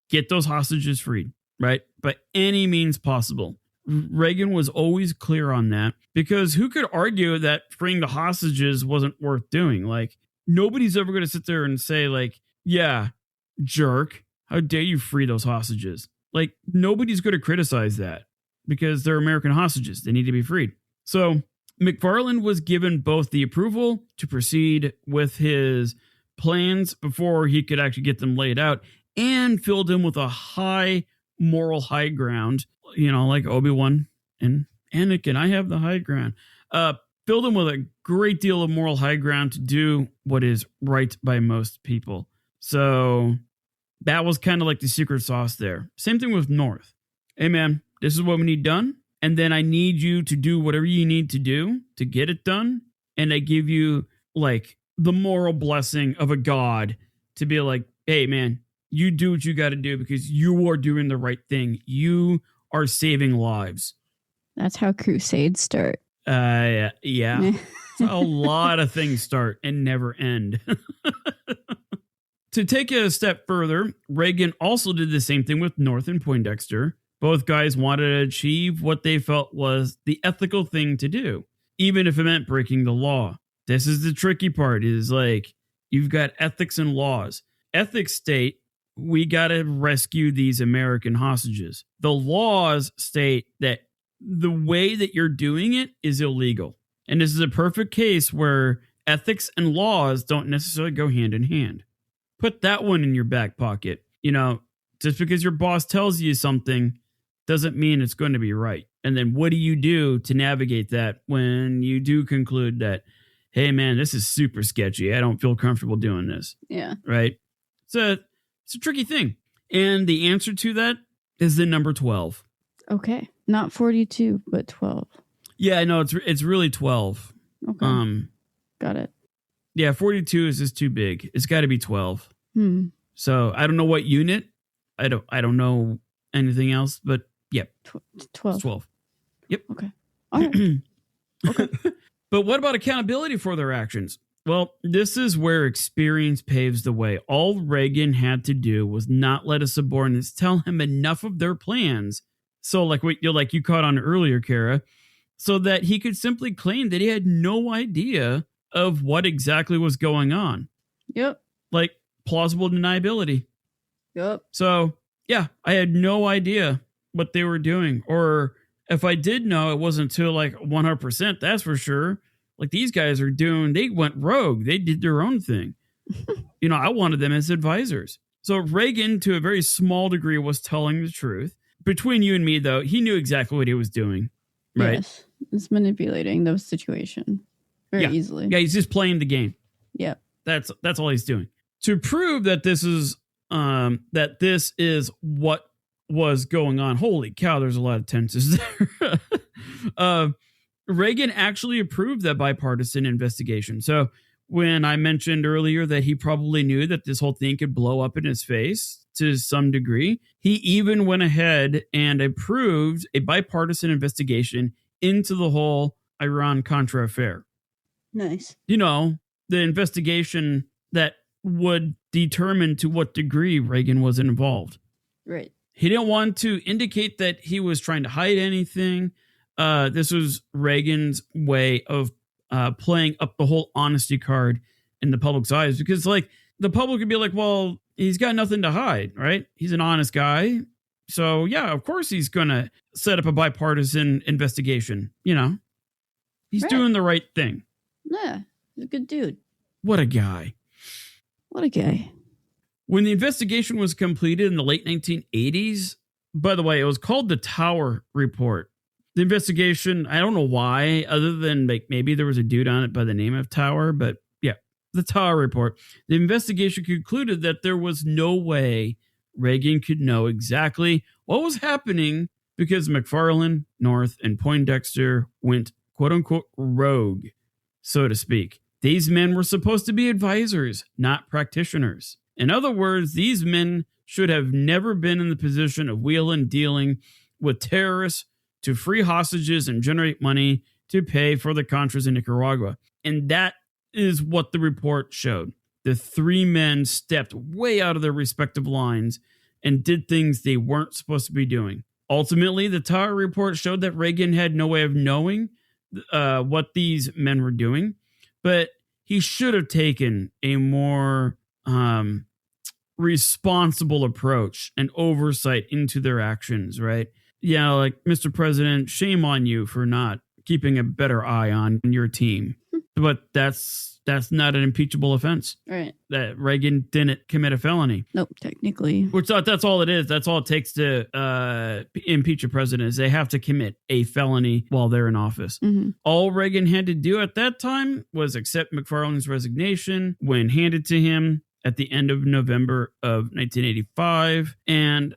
get those hostages freed, right? By any means possible. Reagan was always clear on that, because who could argue that freeing the hostages wasn't worth doing? Like, nobody's ever going to sit there and say like, yeah, jerk, how dare you free those hostages? Like, nobody's going to criticize that because they're American hostages. They need to be freed. So MacFarlane was given both the approval to proceed with his plans before he could actually get them laid out, and filled him with a high moral high ground, you know, like Obi-Wan and Anakin, I have the high ground. Filled him with a great deal of moral high ground to do what is right by most people. So that was kind of like the secret sauce there. Same thing with North. Hey, man, this is what we need done. And then I need you to do whatever you need to do to get it done. And I give you like the moral blessing of a god to be like, hey, man, you do what you got to do because you are doing the right thing. You are saving lives. That's how crusades start. Yeah. A lot of things start and never end. To take it a step further, Reagan also did the same thing with North and Poindexter. Both guys wanted to achieve what they felt was the ethical thing to do, even if it meant breaking the law. This is the tricky part, is like, you've got ethics and laws. Ethics state we got to rescue these American hostages. The laws state that the way that you're doing it is illegal. And this is a perfect case where ethics and laws don't necessarily go hand in hand. Put that one in your back pocket. Just because your boss tells you something doesn't mean it's going to be right. And then what do you do to navigate that when you do conclude that, hey, man, this is super sketchy. I don't feel comfortable doing this. Yeah. Right? It's a tricky thing. And the answer to that is the number 12. Okay. Not 42, but 12. Yeah, no, it's really 12. Okay. Got it. Yeah, 42 is just too big. It's got to be 12. So I don't know what unit. I don't know anything else, but yeah. 12. 12. Yep. Okay. All right. Okay. But what about accountability for their actions? Well, this is where experience paves the way. All Reagan had to do was not let his subordinates tell him enough of their plans. So like you caught on earlier, Kara, so that he could simply claim that he had no idea of what exactly was going on. Yep. Like plausible deniability. Yep. So yeah, I had no idea what they were doing. Or if I did know, it wasn't until like 100%, that's for sure. Like these guys they went rogue. They did their own thing. I wanted them as advisors. So Reagan, to a very small degree, was telling the truth. Between you and me, though, he knew exactly what he was doing. Right? Yes. It's manipulating the situation very easily. Yeah, he's just playing the game. Yeah. That's all he's doing. To prove that this is what was going on. Holy cow, there's a lot of tenses there. Reagan actually approved that bipartisan investigation. So when I mentioned earlier that he probably knew that this whole thing could blow up in his face to some degree, he even went ahead and approved a bipartisan investigation into the whole Iran-Contra affair. Nice. The investigation that would determine to what degree Reagan was involved. Right. He didn't want to indicate that he was trying to hide anything. This was Reagan's way of playing up the whole honesty card in the public's eyes, because like the public would be like, well, he's got nothing to hide, right? He's an honest guy. So yeah, of course he's going to set up a bipartisan investigation. He's doing the right thing. Yeah. He's a good dude. What a guy. What a guy. When the investigation was completed in the late 1980s, by the way, it was called the Tower Report. The investigation, I don't know why, other than like maybe there was a dude on it by the name of Tower, but yeah, the Tower Report. The investigation concluded that there was no way Reagan could know exactly what was happening because MacFarlane, North, and Poindexter went quote unquote rogue, so to speak. These men were supposed to be advisors, not practitioners. In other words, these men should have never been in the position of wheeling and dealing with terrorists to free hostages and generate money to pay for the Contras in Nicaragua. And that is what the report showed. The three men stepped way out of their respective lines and did things they weren't supposed to be doing. Ultimately, the Tower Report showed that Reagan had no way of knowing what these men were doing, but he should have taken a more responsible approach and oversight into their actions, right? Yeah, like, Mr. President, shame on you for not keeping a better eye on your team. But that's not an impeachable offense. Right. That Reagan didn't commit a felony. Nope, technically. Which that's all it is. That's all it takes to impeach a president is they have to commit a felony while they're in office. Mm-hmm. All Reagan had to do at that time was accept MacFarlane's resignation when handed to him at the end of November of 1985 and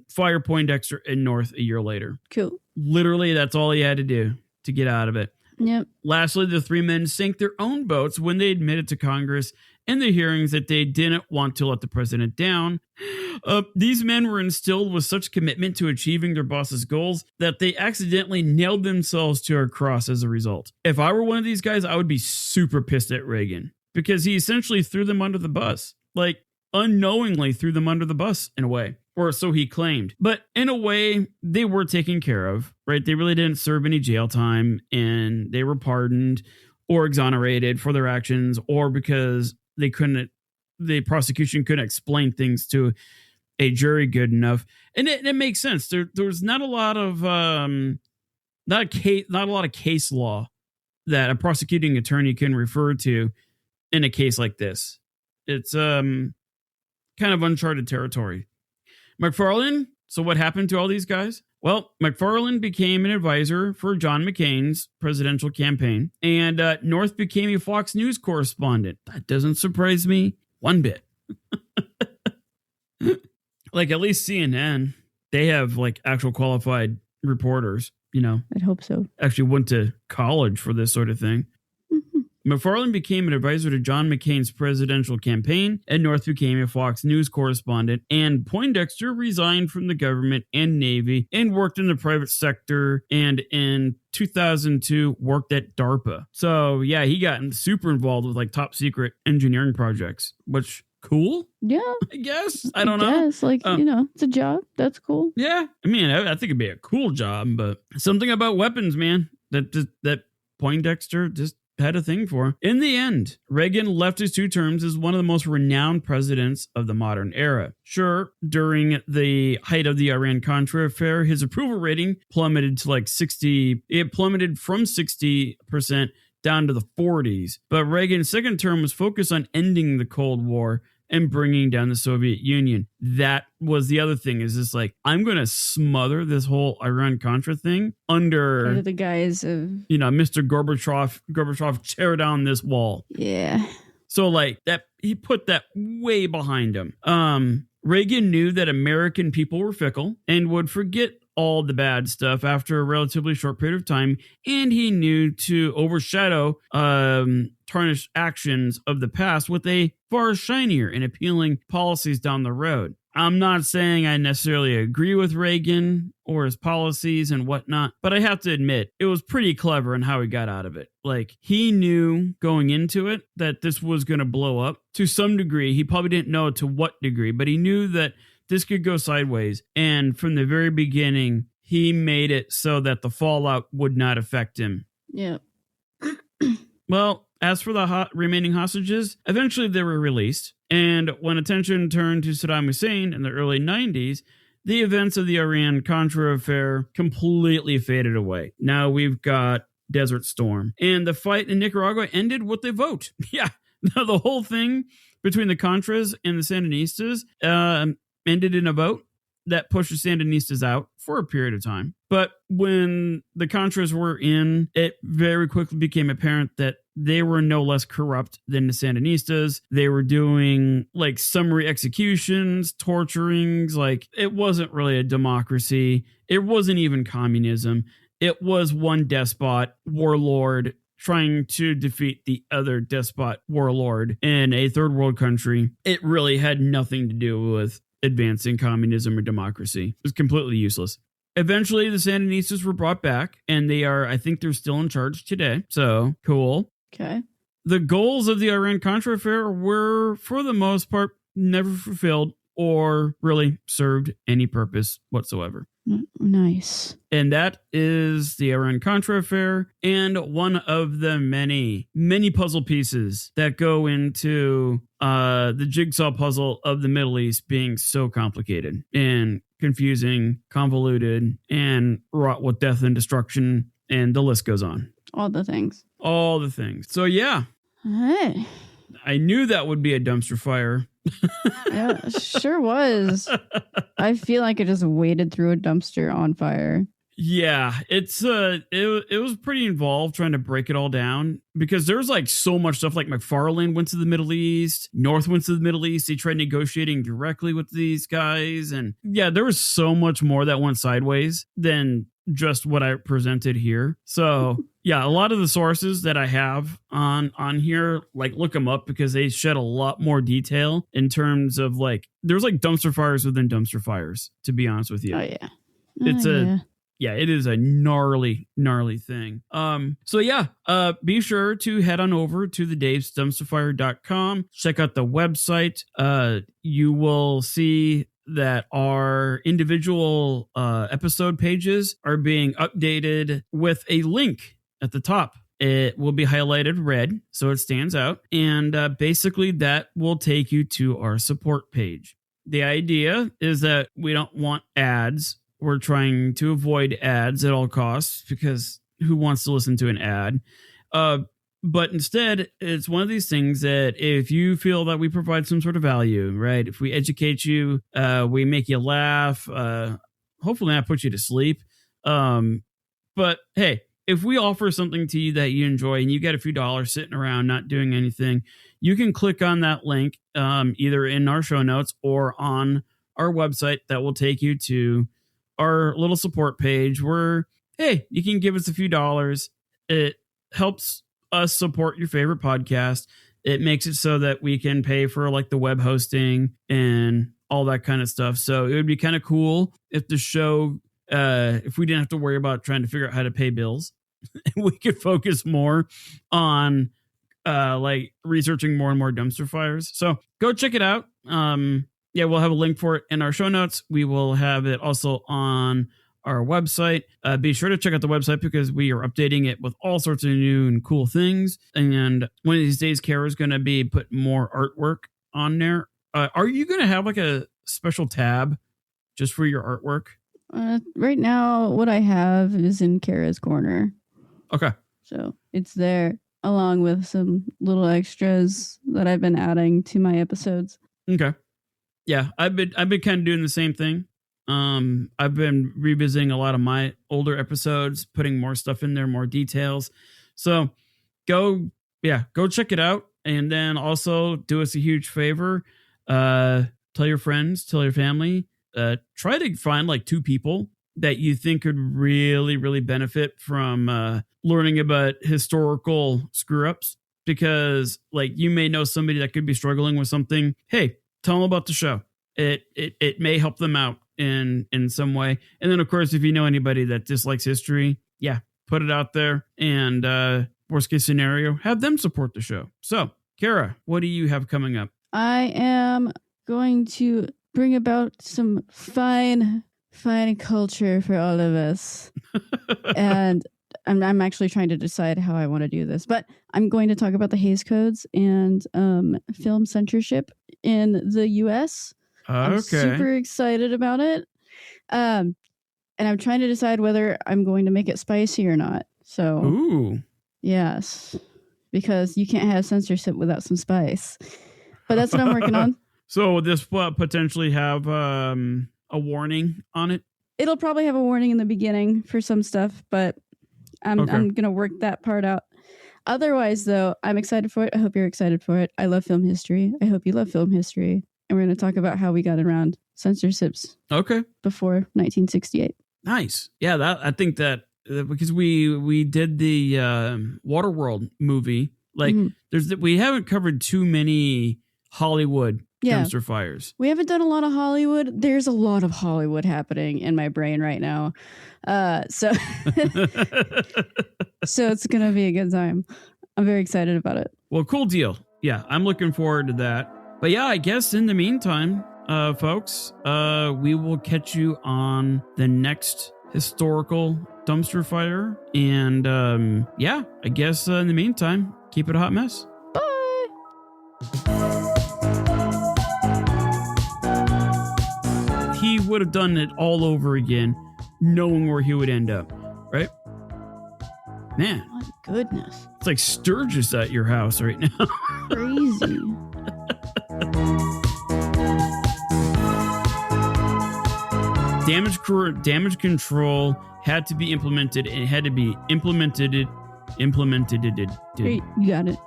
fire Poindexter and North a year later. Cool. Literally, that's all he had to do to get out of it. Yep. Lastly, the three men sank their own boats when they admitted to Congress in the hearings that they didn't want to let the president down. These men were instilled with such commitment to achieving their boss's goals that they accidentally nailed themselves to a cross as a result. If I were one of these guys, I would be super pissed at Reagan because he essentially threw them under the bus. Like, unknowingly threw them under the bus in a way, or so he claimed. But in a way, they were taken care of, right? They really didn't serve any jail time and they were pardoned or exonerated for their actions or because they couldn't the prosecution couldn't explain things to a jury good enough. And it makes sense. There's not a lot of not a lot of case law that a prosecuting attorney can refer to in a case like this. It's kind of uncharted territory. MacFarlane. So what happened to all these guys? Well, MacFarlane became an advisor for John McCain's presidential campaign, and North became a Fox News correspondent. That doesn't surprise me one bit. Like, at least CNN, they have like actual qualified reporters, you know. I'd hope so. Actually went to college for this sort of thing. MacFarlane became an advisor to John McCain's presidential campaign, and North became a Fox News correspondent, and Poindexter resigned from the government and Navy and worked in the private sector, and in 2002 worked at DARPA. So yeah, he got super involved with like top secret engineering projects, which cool. Yeah. I guess. I don't know. Like, you know, it's a job. That's cool. Yeah. I mean, I think it'd be a cool job, but something about weapons, man, that Poindexter just had a thing for. In the end, Reagan left his 2 terms as one of the most renowned presidents of the modern era. Sure, during the height of the Iran-Contra affair, his approval rating plummeted to like 60. It plummeted from 60% down to the 40s. But Reagan's second term was focused on ending the Cold War and bringing down the Soviet Union. That was the other thing, is just like, I'm going to smother this whole Iran-Contra thing under the guise of, you know, Mr. Gorbachev, tear down this wall. Yeah. So like that, he put that way behind him. Reagan knew that American people were fickle and would forget all the bad stuff after a relatively short period of time, and he knew to overshadow tarnished actions of the past with a far shinier and appealing policies down the road. I'm not saying I necessarily agree with Reagan or his policies and whatnot, but I have to admit, it was pretty clever in how he got out of it. Like, he knew going into it that this was going to blow up to some degree. He probably didn't know to what degree, but he knew that this could go sideways. And from the very beginning, he made it so that the fallout would not affect him. Yeah. Well, as for the remaining hostages, eventually they were released. And when attention turned to Saddam Hussein in the early 90s, the events of the Iran-Contra affair completely faded away. Now we've got Desert Storm. And the fight in Nicaragua ended with a vote. Yeah, the whole thing between the Contras and the Sandinistas ended in a vote that pushed the Sandinistas out for a period of time. But when the Contras were in, it very quickly became apparent that they were no less corrupt than the Sandinistas. They were doing like summary executions, torturings. Like, it wasn't really a democracy. It wasn't even communism. It was one despot, warlord, trying to defeat the other despot warlord in a third world country. It really had nothing to do with advancing communism or democracy. It was completely useless. Eventually, the Sandinistas were brought back, and I think they're still in charge today. So, cool. Okay. The goals of the Iran-Contra affair were, for the most part, never fulfilled or really served any purpose whatsoever. Nice. And that is the Iran-Contra affair, and one of the many, many puzzle pieces that go into the jigsaw puzzle of the Middle East being so complicated and confusing, convoluted, and wrought with death and destruction, and the list goes on. All the things. All the things. So yeah. Hey. I knew that would be a dumpster fire. Yeah, sure was. I feel like it just waded through a dumpster on fire. Yeah, it was pretty involved trying to break it all down, because there's like so much stuff. Like, MacFarlane went to the Middle East, North went to the Middle East. They tried negotiating directly with these guys, and yeah, there was so much more that went sideways than just what I presented here. So yeah, a lot of the sources that I have on here, like, look them up, because they shed a lot more detail in terms of like, there's like dumpster fires within dumpster fires, to be honest with you. Oh yeah. It is a gnarly thing. So yeah, be sure to head on over to the davesdumpsterfire.com. Check out the website. You will see that our individual episode pages are being updated with a link at the top It will be highlighted red, so it stands out. And basically, that will take you to our support page. The idea is that we don't want ads. We're trying to avoid ads at all costs because who wants to listen to an ad? But instead, it's one of these things that if you feel that we provide some sort of value, right? If we educate you, we make you laugh, hopefully not put you to sleep. But hey, if we offer something to you that you enjoy and you get a few dollars sitting around not doing anything, you can click on that link either in our show notes or on our website that will take you to our little support page where, hey, you can give us a few dollars. It helps us support your favorite podcast. It makes it so that we can pay for like the web hosting and all that kind of stuff. So it would be kind of cool if the show, if we didn't have to worry about trying to figure out how to pay bills, we could focus more on like researching more and more dumpster fires. So go check it out. Yeah, we'll have a link for it in our show notes. We will have it also on our website. Be sure to check out the website because we are updating it with all sorts of new and cool things. And one of these days, Kara's going to be putting more artwork on there. Are you going to have like a special tab just for your artwork? Right now, what I have is in Kara's corner. Okay. So it's there along with some little extras that I've been adding to my episodes. Okay. Yeah, I've been kind of doing the same thing. I've been revisiting a lot of my older episodes, putting more stuff in there, more details. So go check it out. And then also do us a huge favor. Tell your friends, tell your family, try to find like 2 people that you think could really, really benefit from learning about historical screw ups, because like you may know somebody that could be struggling with something. Hey, tell them about the show. It may help them out in some way. And then of course, if you know anybody that dislikes history, yeah, put it out there. And worst case scenario, have them support the show. So Kara, what do you have coming up? I am going to bring about some fine culture for all of us. And I'm actually trying to decide how I want to do this, but I'm going to talk about the Hays Codes and film censorship in the U.S. I'm super excited about it. And I'm trying to decide whether I'm going to make it spicy or not. So, ooh, yes, because you can't have censorship without some spice. But that's what I'm working on. So will this potentially have a warning on it? It'll probably have a warning in the beginning for some stuff, but I'm going to work that part out. Otherwise, though, I'm excited for it. I hope you're excited for it. I love film history. I hope you love film history. And we're going to talk about how we got around censorships. Okay. Before 1968. Nice. Yeah, I think that because we did the Waterworld movie, like we haven't covered too many Hollywood dumpster fires. We haven't done a lot of Hollywood. There's a lot of Hollywood happening in my brain right now. So it's going to be a good time. I'm very excited about it. Well, cool deal. Yeah, I'm looking forward to that. But yeah, I guess in the meantime, folks, we will catch you on the next historical dumpster fire. And I guess in the meantime, keep it a hot mess. Bye. He would have done it all over again, knowing where he would end up, right? Man. My goodness. It's like Sturgis at your house right now. Crazy. Damage control had to be implemented, and it had to be implemented. Great, you got it.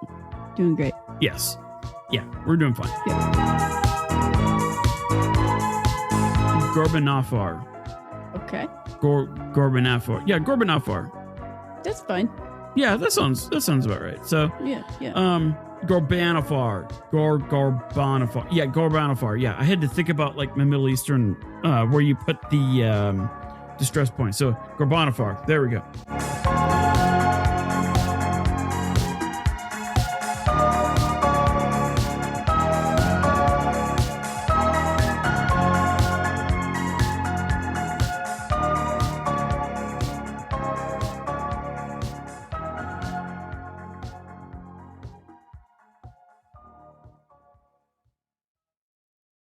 Doing great. Yes. Yeah, we're doing fine. Yeah. Gorbanafar. Okay. Gorbanafar. Yeah, Gorbanafar. That's fine. Yeah, that sounds about right. So yeah. Gorbanafar. Gorbanafar. Yeah, Gorbanafar. Yeah, I had to think about like my Middle Eastern where you put the distress point. So Gorbanafar. There we go.